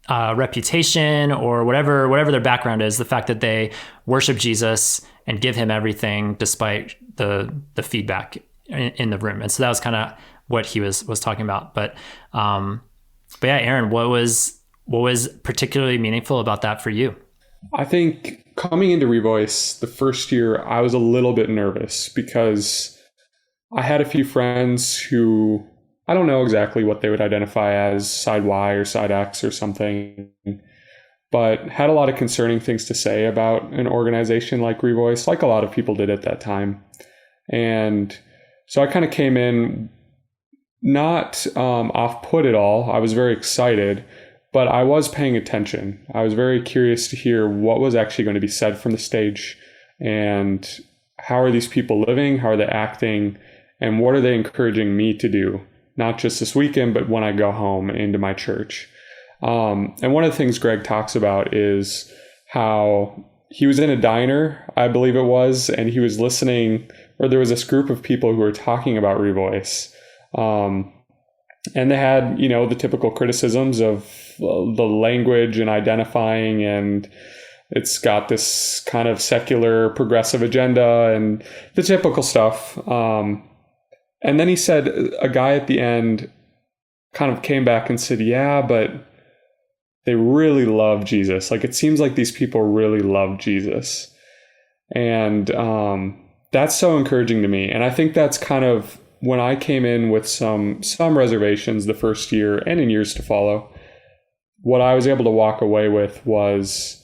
reputation or whatever their background is, the fact that they worship Jesus and give him everything despite the feedback in the room. And so that was kind of what he was talking about. But yeah, Aaron, what was particularly meaningful about that for you? I think coming into Revoice the first year, I was a little bit nervous because I had a few friends who, I don't know exactly what they would identify as side Y or side X or something, but had a lot of concerning things to say about an organization like Revoice, like a lot of people did at that time. And so I kind of came in not off-put at all. I was very excited, but I was paying attention. I was very curious to hear what was actually going to be said from the stage and how are these people living, how are they acting, and what are they encouraging me to do, not just this weekend, but when I go home into my church. And one of the things Greg talks about is how he was in a diner, I believe it was, and he was listening, or there was this group of people who were talking about Revoice. And they had, the typical criticisms of the language and identifying, and it's got this kind of secular progressive agenda and the typical stuff. And then he said, a guy at the end kind of came back and said, yeah, but they really love Jesus. Like, it seems like these people really love Jesus. And that's so encouraging to me. And I think that's kind of when I came in with some reservations the first year and in years to follow, what I was able to walk away with was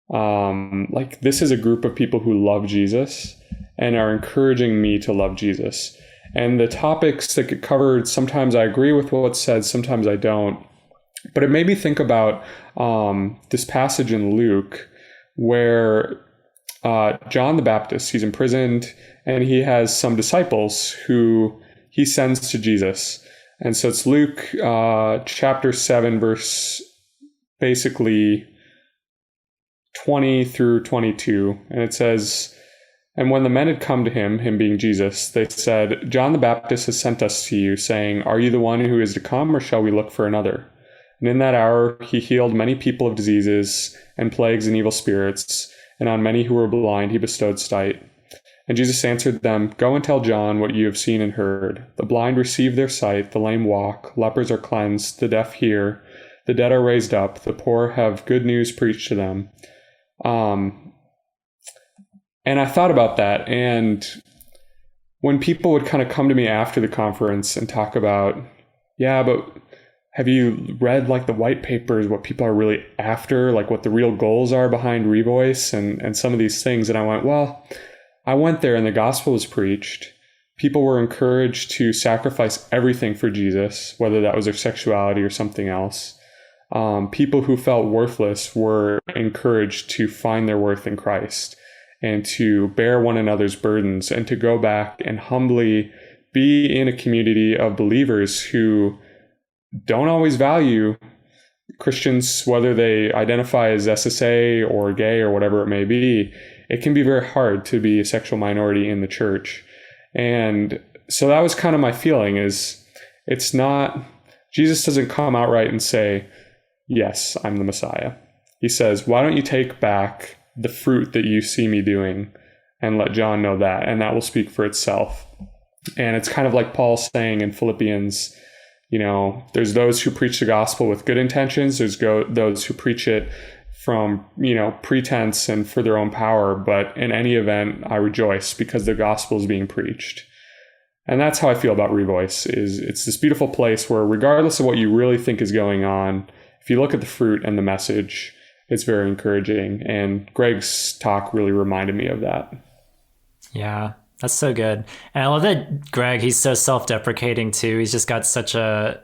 like, this is a group of people who love Jesus and are encouraging me to love Jesus. And the topics that get covered, sometimes I agree with what's said, sometimes I don't. But it made me think about this passage in Luke where John the Baptist, he's imprisoned, and he has some disciples who he sends to Jesus. And so it's Luke chapter 7, verse basically 20 through 22. And it says, and when the men had come to him being Jesus, they said, John the Baptist has sent us to you, saying, are you the one who is to come, or shall we look for another? And in that hour he healed many people of diseases and plagues and evil spirits, and on many who were blind he bestowed sight. And Jesus answered them, go and tell John what you have seen and heard. The blind receive their sight, the lame walk, lepers are cleansed, the deaf hear, the dead are raised up, the poor have good news preached to them. And I thought about that, and when people would kind of come to me after the conference and talk about, yeah, but have you read like the white papers, what people are really after, like what the real goals are behind Revoice and some of these things? And I went, well, I went there and the gospel was preached. People were encouraged to sacrifice everything for Jesus, whether that was their sexuality or something else. People who felt worthless were encouraged to find their worth in Christ and to bear one another's burdens and to go back and humbly be in a community of believers who don't always value Christians, whether they identify as SSA or gay or whatever it may be. It can be very hard to be a sexual minority in the church. And so that was kind of my feeling, is it's not, Jesus doesn't come outright and say, yes, I'm the Messiah. He says, why don't you take back the fruit that you see me doing and let John know that, and that will speak for itself. And it's kind of like Paul saying in Philippians, there's those who preach the gospel with good intentions. There's those who preach it from, pretense and for their own power. But in any event, I rejoice because the gospel is being preached. And that's how I feel about Revoice, is it's this beautiful place where regardless of what you really think is going on, if you look at the fruit and the message, it's very encouraging. And Greg's talk really reminded me of that. Yeah, that's so good. And I love that Greg, he's so self-deprecating too. He's just got such a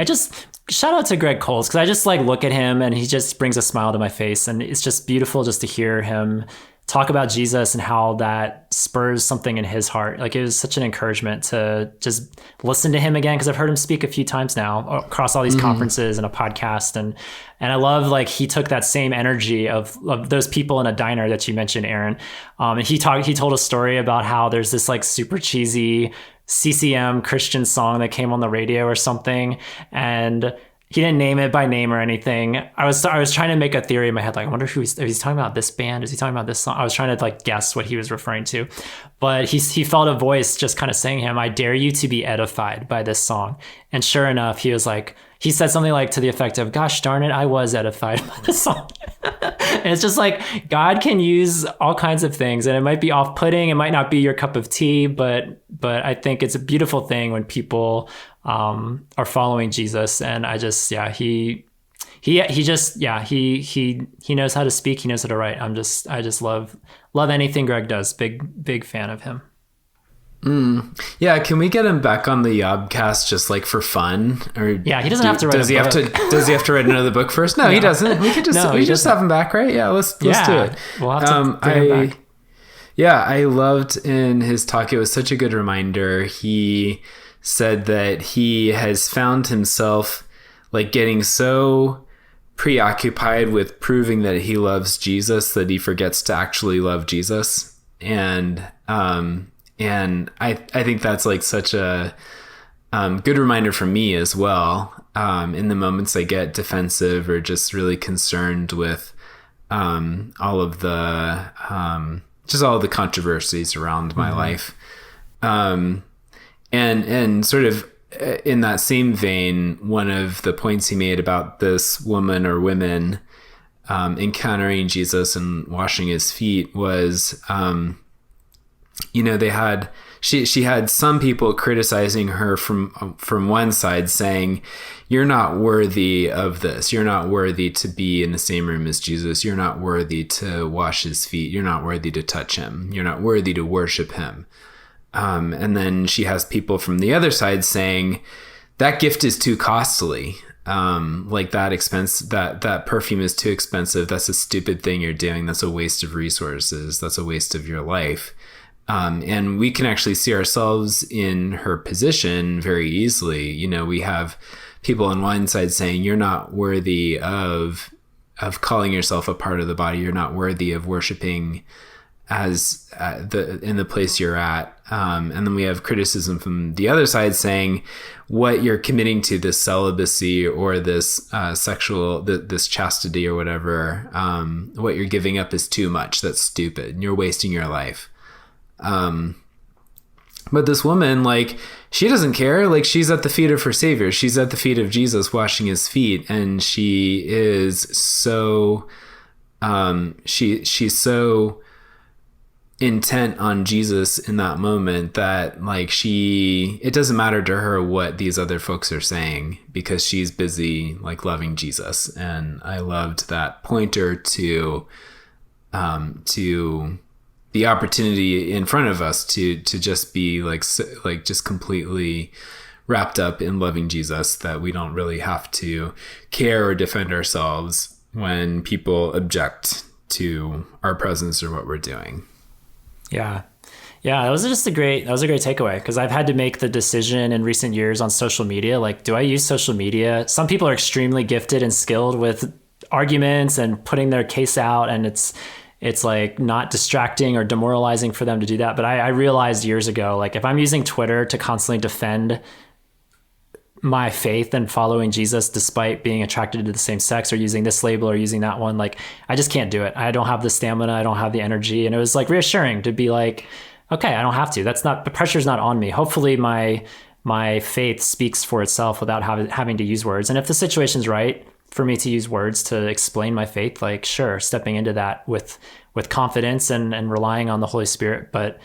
just shout out to Greg Coles, because I just like look at him and he just brings a smile to my face, and it's just beautiful just to hear him talk about Jesus and how that spurs something in his heart. Like, it was such an encouragement to just listen to him again, because I've heard him speak a few times now across all these conferences and a podcast, and I love, like, he took that same energy of those people in a diner that you mentioned, Aaron, and he told a story about how there's this like super cheesy CCM Christian song that came on the radio or something, and he didn't name it by name or anything. I was trying to make a theory in my head, like, I wonder who he's talking about, this band, is he talking about this song? I was trying to like guess what he was referring to, but he felt a voice just kind of saying him, I dare you to be edified by this song. And sure enough, he was like, he said something like to the effect of, gosh darn it, I was edified by this song. And it's just like, God can use all kinds of things, and it might be off-putting, it might not be your cup of tea, but I think it's a beautiful thing when people are following Jesus. And I just, he knows how to speak, he knows how to write. I just love anything Greg does. Big fan of him. Yeah, can we get him back on the YOBcast just like for fun? Or yeah, he doesn't have to write does he have to write another book first? No, he doesn't. We could just have him back, right? Yeah, let's do it. We'll have to bring him back. Yeah, I loved in his talk, it was such a good reminder. He said that he has found himself like getting so preoccupied with proving that he loves Jesus that he forgets to actually love Jesus. And I think that's like such a good reminder for me as well. In the moments I get defensive or just really concerned with all of the controversies around my life. And sort of in that same vein, one of the points he made about this woman or women encountering Jesus and washing his feet was, she had some people criticizing her from one side, saying, you're not worthy of this. You're not worthy to be in the same room as Jesus. You're not worthy to wash his feet. You're not worthy to touch him. You're not worthy to worship him. And then she has people from the other side saying that gift is too costly. Like that perfume is too expensive. That's a stupid thing you're doing. That's a waste of resources. That's a waste of your life. And we can actually see ourselves in her position very easily. We have people on one side saying, you're not worthy of calling yourself a part of the body. You're not worthy of worshiping as in the place you're at. And then we have criticism from the other side saying what you're committing to, this celibacy or this this chastity or whatever, what you're giving up is too much. That's stupid. You're wasting your life. But this woman, like, she doesn't care. Like, she's at the feet of her Savior. She's at the feet of Jesus, washing his feet. And she is so, she's so intent on Jesus in that moment that, like, it doesn't matter to her what these other folks are saying, because she's busy, like, loving Jesus. And I loved that pointer to the opportunity in front of us to just be like just completely wrapped up in loving Jesus, that we don't really have to care or defend ourselves when people object to our presence or what we're doing. Yeah, that was a great takeaway, because I've had to make the decision in recent years on social media. Like, do I use social media? Some people are extremely gifted and skilled with arguments and putting their case out, and it's like not distracting or demoralizing for them to do that. But I realized years ago, like, if I'm using Twitter to constantly defend my faith and following Jesus despite being attracted to the same sex, or using this label or using that one, like, I just can't do it. I don't have the stamina. I don't have the energy. And it was like reassuring to be like, okay, I don't have to. The pressure's not on me. Hopefully my faith speaks for itself without having to use words. And if the situation's right for me to use words to explain my faith, like, sure, stepping into that with confidence and relying on the Holy Spirit, but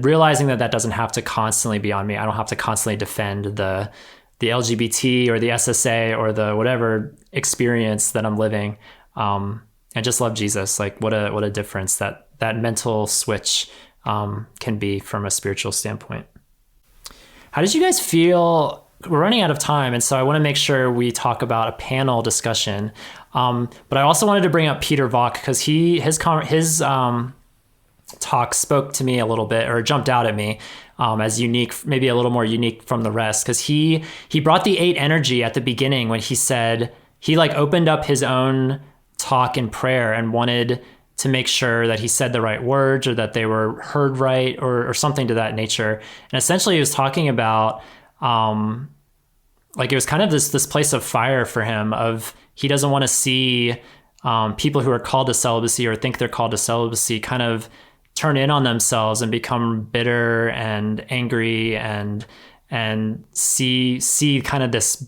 realizing that doesn't have to constantly be on me. I don't have to constantly defend the LGBT or the SSA or the whatever experience that I'm living. And just love Jesus. Like, what a difference that mental switch can be from a spiritual standpoint. How did you guys feel we're running out of time, and so I want to make sure we talk about a panel discussion. But I also wanted to bring up Peter Vok because his talk spoke to me a little bit, or jumped out at me as unique, maybe a little more unique from the rest, because he brought the 8 energy at the beginning when he said he like opened up his own talk in prayer and wanted to make sure that he said the right words or that they were heard right or something to that nature. And essentially he was talking about like it was kind of this place of fire for him of he doesn't want to see people who are called to celibacy or think they're called to celibacy kind of turn in on themselves and become bitter and angry and see kind of this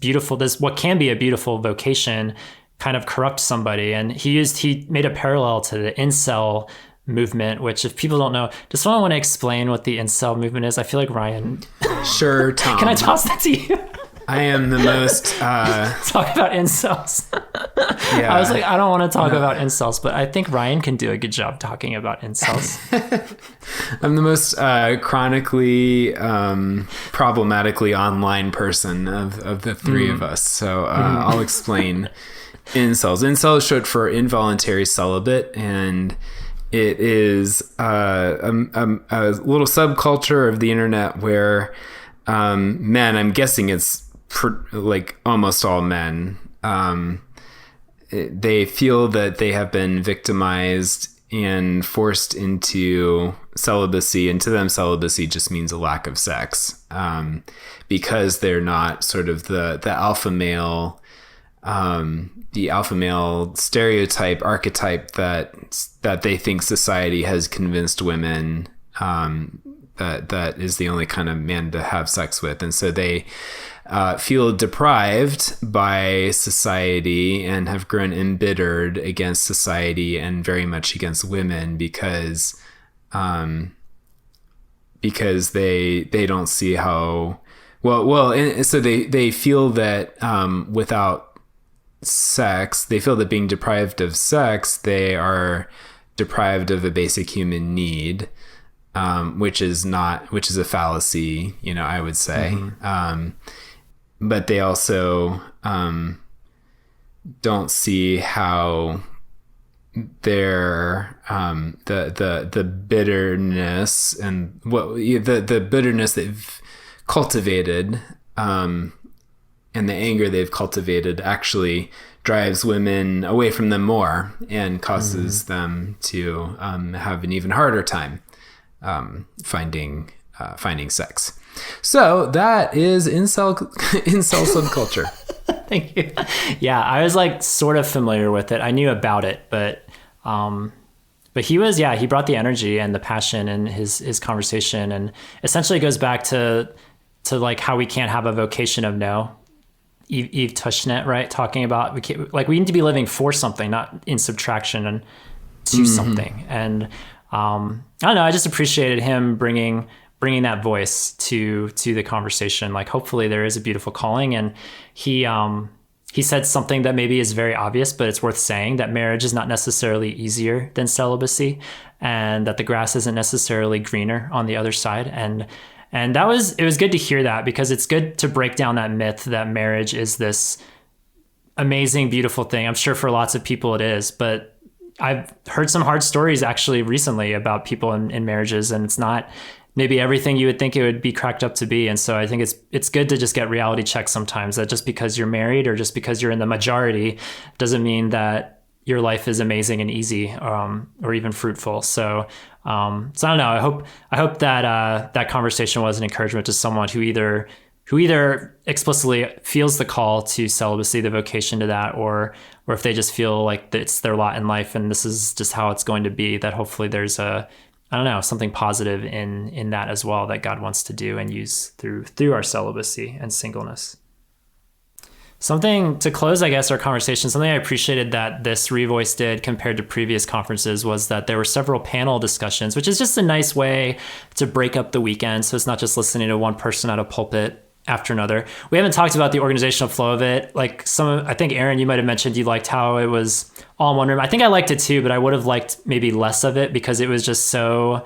what can be a beautiful vocation kind of corrupt somebody. And he made a parallel to the incel movement, which if people don't know, does someone want to explain what the incel movement is? I feel like Ryan. Sure, Tom. Can I toss that to you? I am the most talk about incels. Yeah. I was like, I don't want to talk about incels, but I think Ryan can do a good job talking about incels. I'm the most chronically problematically online person of the three of us, so I'll explain incels. Incel is short for involuntary celibate, and it is a little subculture of the internet where men, I'm guessing it's like almost all men, they feel that they have been victimized and forced into celibacy, and to them celibacy just means a lack of sex, because they're not sort of the alpha male, the alpha male stereotype archetype that they think society has convinced women that is the only kind of man to have sex with. And so they feel deprived by society and have grown embittered against society and very much against women because they don't see how well and so they feel that without sex, they feel that being deprived of sex, they are deprived of a basic human need, which is a fallacy, I would say. But they also don't see how their the bitterness and the bitterness they've cultivated and the anger they've cultivated actually drives women away from them more and causes them to have an even harder time finding sex. So that is incel subculture. Thank you. Yeah, I was like sort of familiar with it. I knew about it, but he brought the energy and the passion in his conversation, and essentially it goes back to like how we can't have a vocation of no. Eve Tushnet, right? Talking about we need to be living for something, not in subtraction and to something. And I don't know. I just appreciated him bringing that voice to the conversation. Like, hopefully there is a beautiful calling. And he said something that maybe is very obvious, but it's worth saying, that marriage is not necessarily easier than celibacy, and that the grass isn't necessarily greener on the other side. And it was good to hear that, because it's good to break down that myth that marriage is this amazing, beautiful thing. I'm sure for lots of people it is, but I've heard some hard stories actually recently about people in marriages, and it's not maybe everything you would think it would be cracked up to be. And so I think it's good to just get reality checks sometimes, that just because you're married or just because you're in the majority doesn't mean that your life is amazing and easy, or even fruitful. So I don't know. I hope that that conversation was an encouragement to someone who either explicitly feels the call to celibacy, the vocation to that, or if they just feel like it's their lot in life and this is just how it's going to be, that hopefully there's something positive in that as well, that God wants to do and use through our celibacy and singleness. Something to close, I guess, our conversation, something I appreciated that this Revoice did compared to previous conferences was that there were several panel discussions, which is just a nice way to break up the weekend. So it's not just listening to one person at a pulpit after another. We haven't talked about the organizational flow of it. Like I think Aaron, you might've mentioned you liked how it was all in one room. I think I liked it too, but I would have liked maybe less of it because it was just so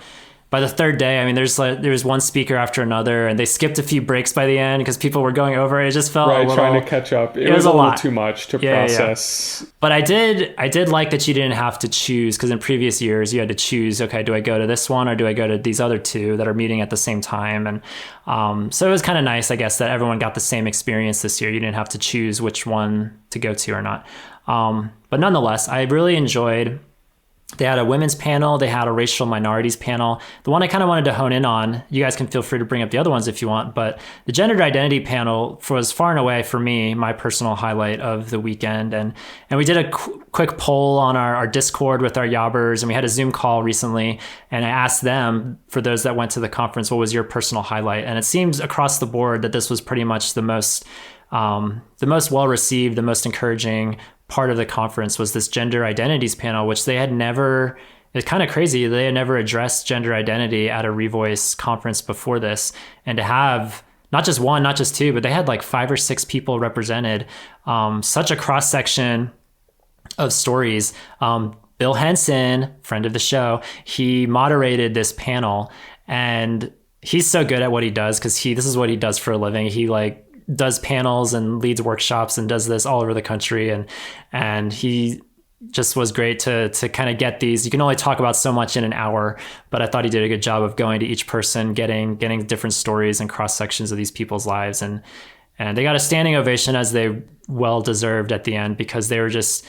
by the third day, I mean, there was one speaker after another, and they skipped a few breaks by the end because people were going over it. It just felt a little, trying to catch up. It was a little too much to process. Yeah. But I did like that you didn't have to choose, because in previous years you had to choose, okay, do I go to this one or do I go to these other two that are meeting at the same time? And so it was kind of nice, I guess, that everyone got the same experience this year. You didn't have to choose which one to go to or not. But nonetheless, I really enjoyed. They had a women's panel. They had a racial minorities panel. The one I kind of wanted to hone in on, you guys can feel free to bring up the other ones if you want, but the gendered identity panel was far and away for me, my personal highlight of the weekend. And we did a quick poll on our Discord with our Yobbers, and we had a Zoom call recently. And I asked them, for those that went to the conference, what was your personal highlight? And it seems across the board that this was pretty much the most well-received, the most encouraging part of the conference was this gender identities panel, which they had never, it's kind of crazy. They had never addressed gender identity at a Revoice conference before this. And to have not just one, not just two, but they had like 5 or 6 people represented, such a cross-section of stories. Bill Henson, friend of the show, he moderated this panel, and he's so good at what he does, because this is what he does for a living. He does panels and leads workshops and does this all over the country. And he just was great to kind of get these. You can only talk about so much in an hour, but I thought he did a good job of going to each person, getting different stories and cross sections of these people's lives. And they got a standing ovation, as they well deserved at the end, because it just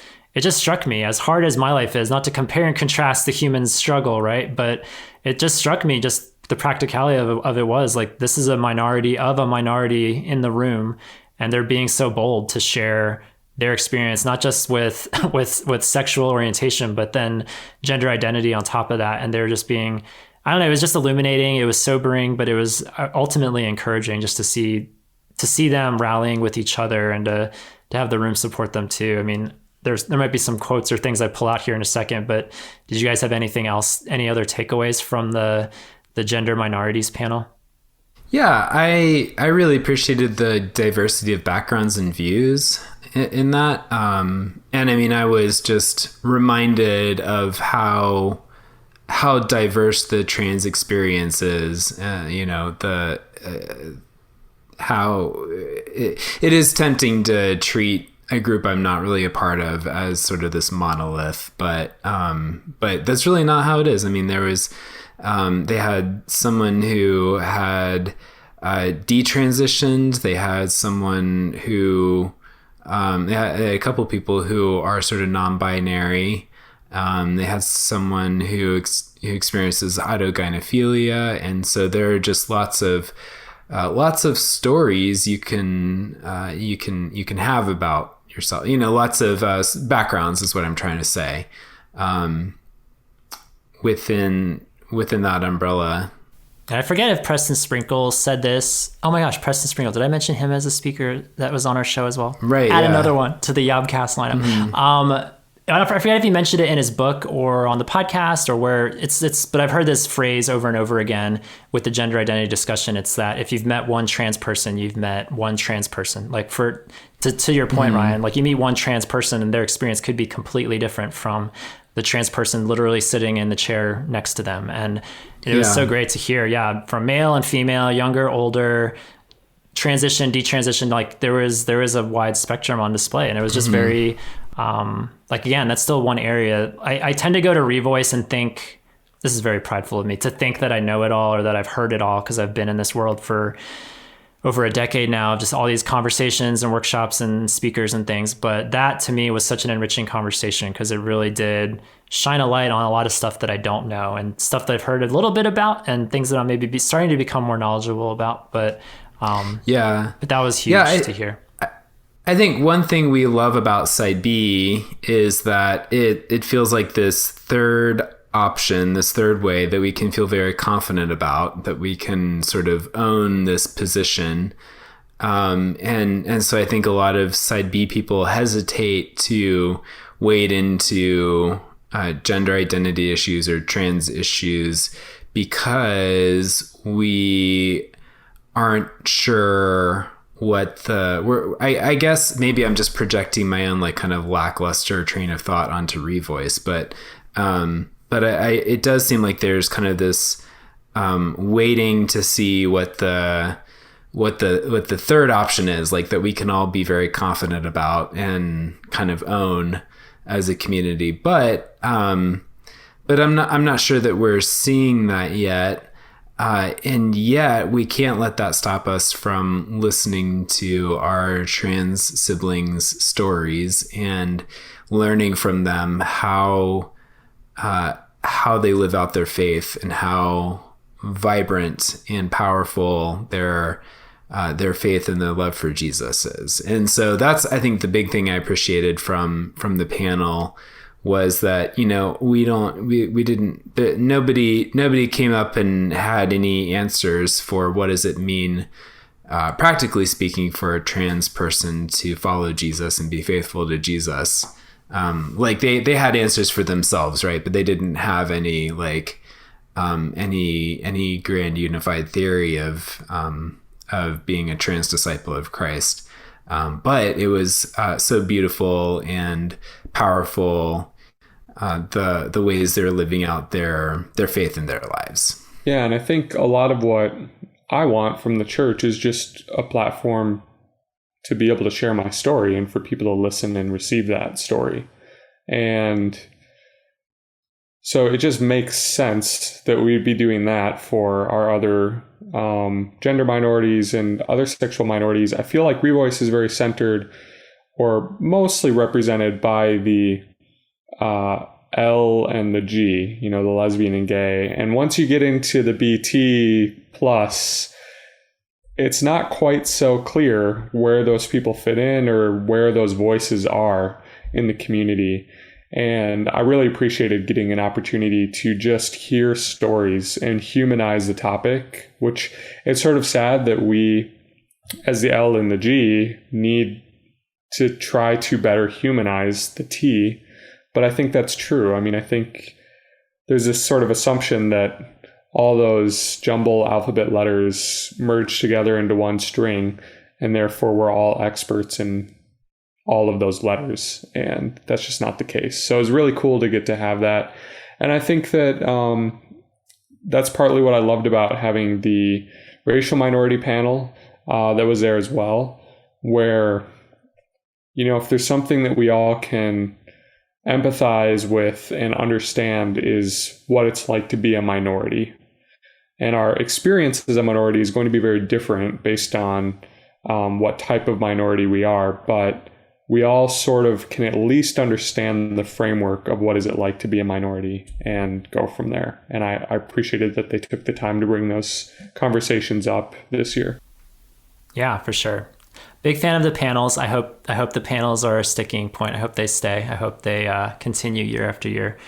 struck me, as hard as my life is, not to compare and contrast the human struggle, right? But it just struck me, just the practicality of it was like, this is a minority of a minority in the room, and they're being so bold to share their experience, not just with sexual orientation, but then gender identity on top of that. And they're just being, I don't know, it was just illuminating. It was sobering, but it was ultimately encouraging just to see them rallying with each other, and to have the room support them too. I mean, there might be some quotes or things I pull out here in a second, but did you guys have anything else, any other takeaways from the gender minorities panel? Yeah, I really appreciated the diversity of backgrounds and views in that. And I mean, I was just reminded of how diverse the trans experience is. How it is tempting to treat a group I'm not really a part of as sort of this monolith, but that's really not how it is. I mean, there was they had someone who had detransitioned. They had someone who they had a couple people who are sort of non-binary. They had someone who experiences autogynephilia, and so there are just lots of stories you can have about yourself. Lots of backgrounds is what I'm trying to say. Within that umbrella. And I forget if Preston Sprinkle said this. Oh my gosh, Preston Sprinkle. Did I mention him as a speaker that was on our show as well? Right. Add another one to the YOBcast lineup. Mm-hmm. I forget if he mentioned it in his book or on the podcast or where but I've heard this phrase over and over again with the gender identity discussion. It's that if you've met one trans person, you've met one trans person. Like to your point, mm-hmm. Ryan, like you meet one trans person and their experience could be completely different from the trans person literally sitting in the chair next to them. And it was so great to hear, from male and female, younger, older, transition, detransition, like there was a wide spectrum on display. And it was just very, again, that's still one area. I tend to go to Revoice and think, this is very prideful of me, to think that I know it all or that I've heard it all, because I've been in this world for over a decade now of just all these conversations and workshops and speakers and things. But that to me was such an enriching conversation, because it really did shine a light on a lot of stuff that I don't know and stuff that I've heard a little bit about and things that I'm maybe starting to become more knowledgeable about. But but that was huge to hear. I think one thing we love about Side B is that it feels like this third option, this third way that we can feel very confident about, that we can sort of own this position. And so I think a lot of Side B people hesitate to wade into gender identity issues or trans issues because we aren't sure what I guess maybe I'm just projecting my own like kind of lackluster train of thought onto Revoice, but it does seem like there's kind of this waiting to see what the third option is, like that we can all be very confident about and kind of own as a community. But I'm not sure that we're seeing that yet. And yet we can't let that stop us from listening to our trans siblings' stories and learning from them how they live out their faith and how vibrant and powerful their faith and their love for Jesus is. And so that's, I think, the big thing I appreciated from the panel was that, nobody came up and had any answers for what does it mean, practically speaking, for a trans person to follow Jesus and be faithful to Jesus. Like they had answers for themselves, right? But they didn't have any any grand unified theory of being a trans disciple of Christ. But it was so beautiful and powerful, the ways they're living out their faith in their lives. Yeah, and I think a lot of what I want from the church is just a platform to be able to share my story and for people to listen and receive that story. And so it just makes sense that we'd be doing that for our other gender minorities and other sexual minorities. I feel like Revoice is very centered or mostly represented by the L and the G, the lesbian and gay. And once you get into the BT plus, it's not quite so clear where those people fit in or where those voices are in the community. And I really appreciated getting an opportunity to just hear stories and humanize the topic, which it's sort of sad that we, as the L and the G, need to try to better humanize the T. But I think that's true. I mean, I think there's this sort of assumption that all those jumble alphabet letters merge together into one string, and therefore we're all experts in all of those letters. And that's just not the case. So it's really cool to get to have that. And I think that that's partly what I loved about having the racial minority panel that was there as well, where, if there's something that we all can empathize with and understand is what it's like to be a minority. And our experience as a minority is going to be very different based on what type of minority we are, but we all sort of can at least understand the framework of what is it like to be a minority and go from there. And I appreciated that they took the time to bring those conversations up this year. Yeah, for sure. Big fan of the panels. I hope the panels are a sticking point. I hope they stay. I hope they continue year after year.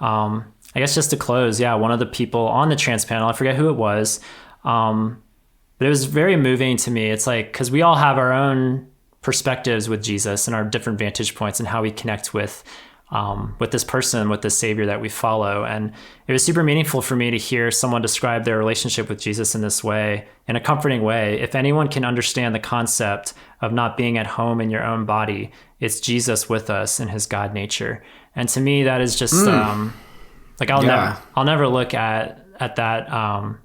I guess just to close, one of the people on the trans panel, I forget who it was, but it was very moving to me. It's like, because we all have our own perspectives with Jesus and our different vantage points and how we connect with this person, with this Savior that we follow. And it was super meaningful for me to hear someone describe their relationship with Jesus in this way, in a comforting way. If anyone can understand the concept of not being at home in your own body, it's Jesus with us in his God nature. And to me, that is just I'll never look at that.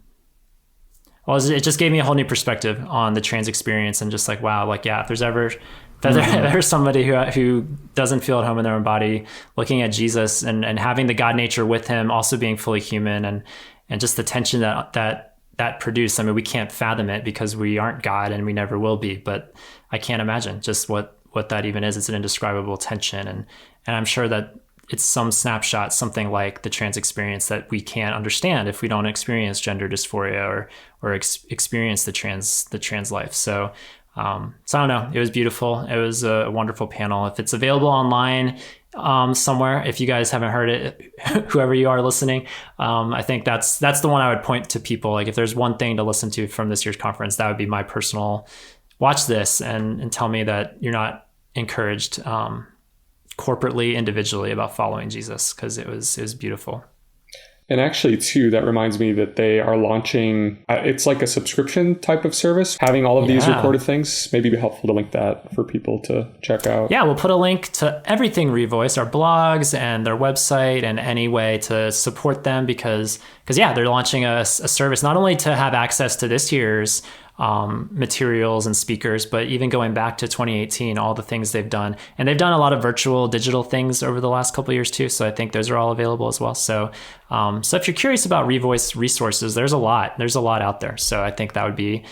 It just gave me a whole new perspective on the trans experience and just like, wow, if there's ever there's somebody who doesn't feel at home in their own body, looking at Jesus and having the God nature with him, also being fully human, and just the tension that produced. I mean, we can't fathom it because we aren't God and we never will be, but I can't imagine just what that even is. It's an indescribable tension. And I'm sure that it's some snapshot, something like the trans experience that we can't understand if we don't experience gender dysphoria or experience the trans life. So I don't know. It was beautiful. It was a wonderful panel. If it's available online somewhere, if you guys haven't heard it, whoever you are listening, I think that's the one I would point to people. Like, if there's one thing to listen to from this year's conference, that would be my personal watch this and tell me that you're not encouraged corporately, individually about following Jesus, because it was beautiful. And actually, too, that reminds me that they are launching, it's like a subscription type of service, having all of these recorded things. Maybe it'd be helpful to link that for people to check out. Yeah, we'll put a link to everything Revoice, our blogs and their website, and any way to support them because they're launching a service not only to have access to this year's materials and speakers, but even going back to 2018, all the things they've done. And they've done a lot of virtual digital things over the last couple of years too. So I think those are all available as well. So if you're curious about Revoice resources, there's a lot out there. So I think that would be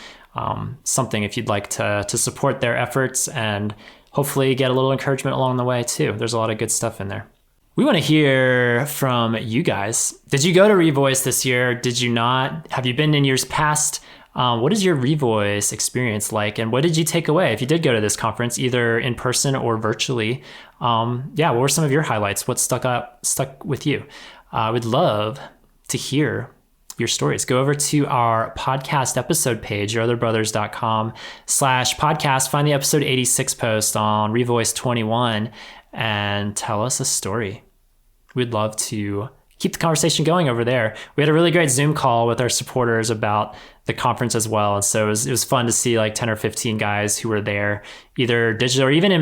something if you'd like to support their efforts and hopefully get a little encouragement along the way too. There's a lot of good stuff in there. We want to hear from you guys. Did you go to Revoice this year? Did you not? Have you been in years past? What is your Revoice experience like, and what did you take away if you did go to this conference, either in person or virtually? What were some of your highlights? What stuck with you? I would love to hear your stories. Go over to our podcast episode page, yourotherbrothers.com/podcast. Find the episode 86 post on Revoice 21 and tell us a story. We'd love to keep the conversation going over there. We had a really great Zoom call with our supporters about the conference as well. And so it was fun to see like 10 or 15 guys who were there, either digital or even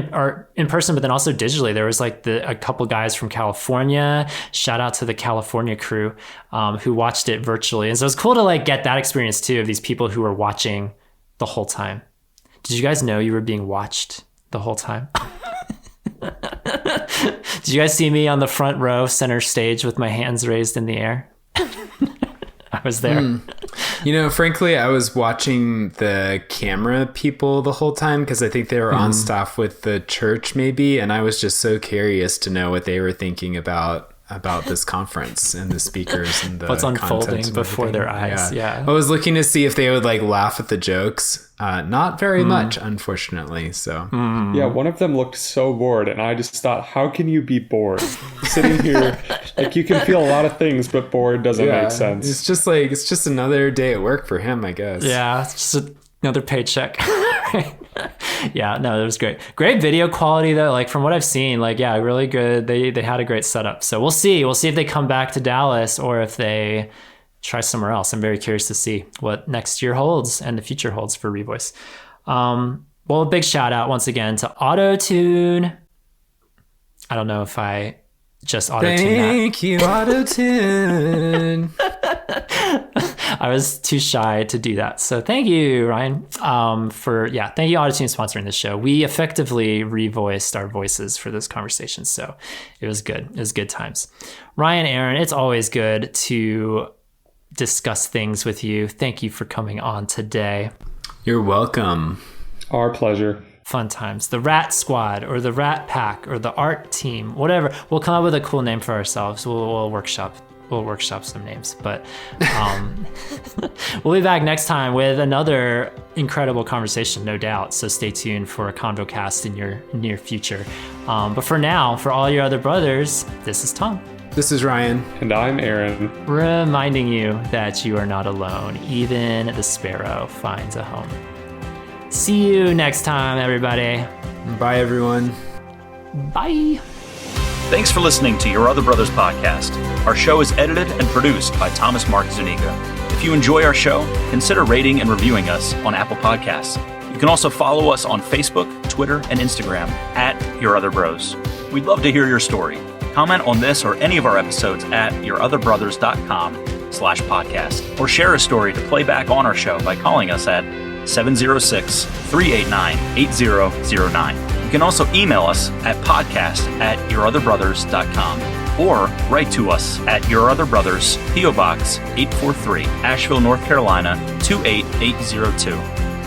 in person, but then also digitally. There was like a couple guys from California. Shout out to the California crew who watched it virtually. And so it was cool to like get that experience too, of these people who were watching the whole time. Did you guys know you were being watched the whole time? Did you guys see me on the front row, center stage with my hands raised in the air? I was there. Frankly, I was watching the camera people the whole time because I think they were on staff with the church maybe. And I was just so curious to know what they were thinking about this conference and the speakers and the what's unfolding before their eyes. Yeah. I was looking to see if they would like laugh at the jokes. Not very much, unfortunately. So yeah, one of them looked so bored, and I just thought, how can you be bored sitting here? Like you can feel a lot of things, but bored doesn't make sense. It's just another day at work for him, I guess. Yeah, it's just another paycheck. Yeah, no, that was great. Great video quality though. Like from what I've seen, like yeah, really good. They had a great setup. So we'll see. We'll see if they come back to Dallas or if they try somewhere else. I'm very curious to see what next year holds and the future holds for Revoice. Well, a big shout out once again to Auto-Tune. I don't know if I just auto-tuned that. Thank you, Auto-Tune. I was too shy to do that. So thank you, Ryan, thank you, Auto-Tune, sponsoring this show. We effectively revoiced our voices for this conversation. So it was good. It was good times. Ryan, Aaron, it's always good to discuss things with you. Thank you for coming on today. You're welcome. Our pleasure. Fun times. The Rat Squad or the Rat Pack or the Art Team, whatever. We'll come up with a cool name for ourselves. We'll workshop some names, but we'll be back next time with another incredible conversation, no doubt. So stay tuned for a ConvoCast in your near future. But for now, for all your other brothers, this is Tom. This is Ryan. And I'm Aaron. Reminding you that you are not alone. Even the sparrow finds a home. See you next time, everybody. Bye, everyone. Bye. Thanks for listening to Your Other Brothers podcast. Our show is edited and produced by Thomas Mark Zuniga. If you enjoy our show, consider rating and reviewing us on Apple Podcasts. You can also follow us on Facebook, Twitter, and Instagram @YourOtherBros. We'd love to hear your story. Comment on this or any of our episodes at yourotherbrothers.com/podcast, or share a story to play back on our show by calling us at 706-389-8009. You can also email us at podcast@yourotherbrothers.com or write to us at Your Other Brothers, P.O. Box 843, Asheville, North Carolina 28802.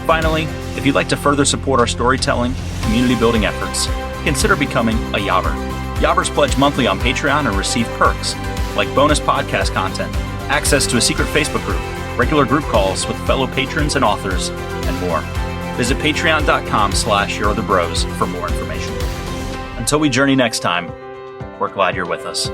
Finally, if you'd like to further support our storytelling, community building efforts, consider becoming a Yobber. Yobbers pledge monthly on Patreon and receive perks like bonus podcast content, access to a secret Facebook group, regular group calls with fellow patrons and authors, and more. Visit patreon.com/YourOtherBros for more information. Until we journey next time, we're glad you're with us.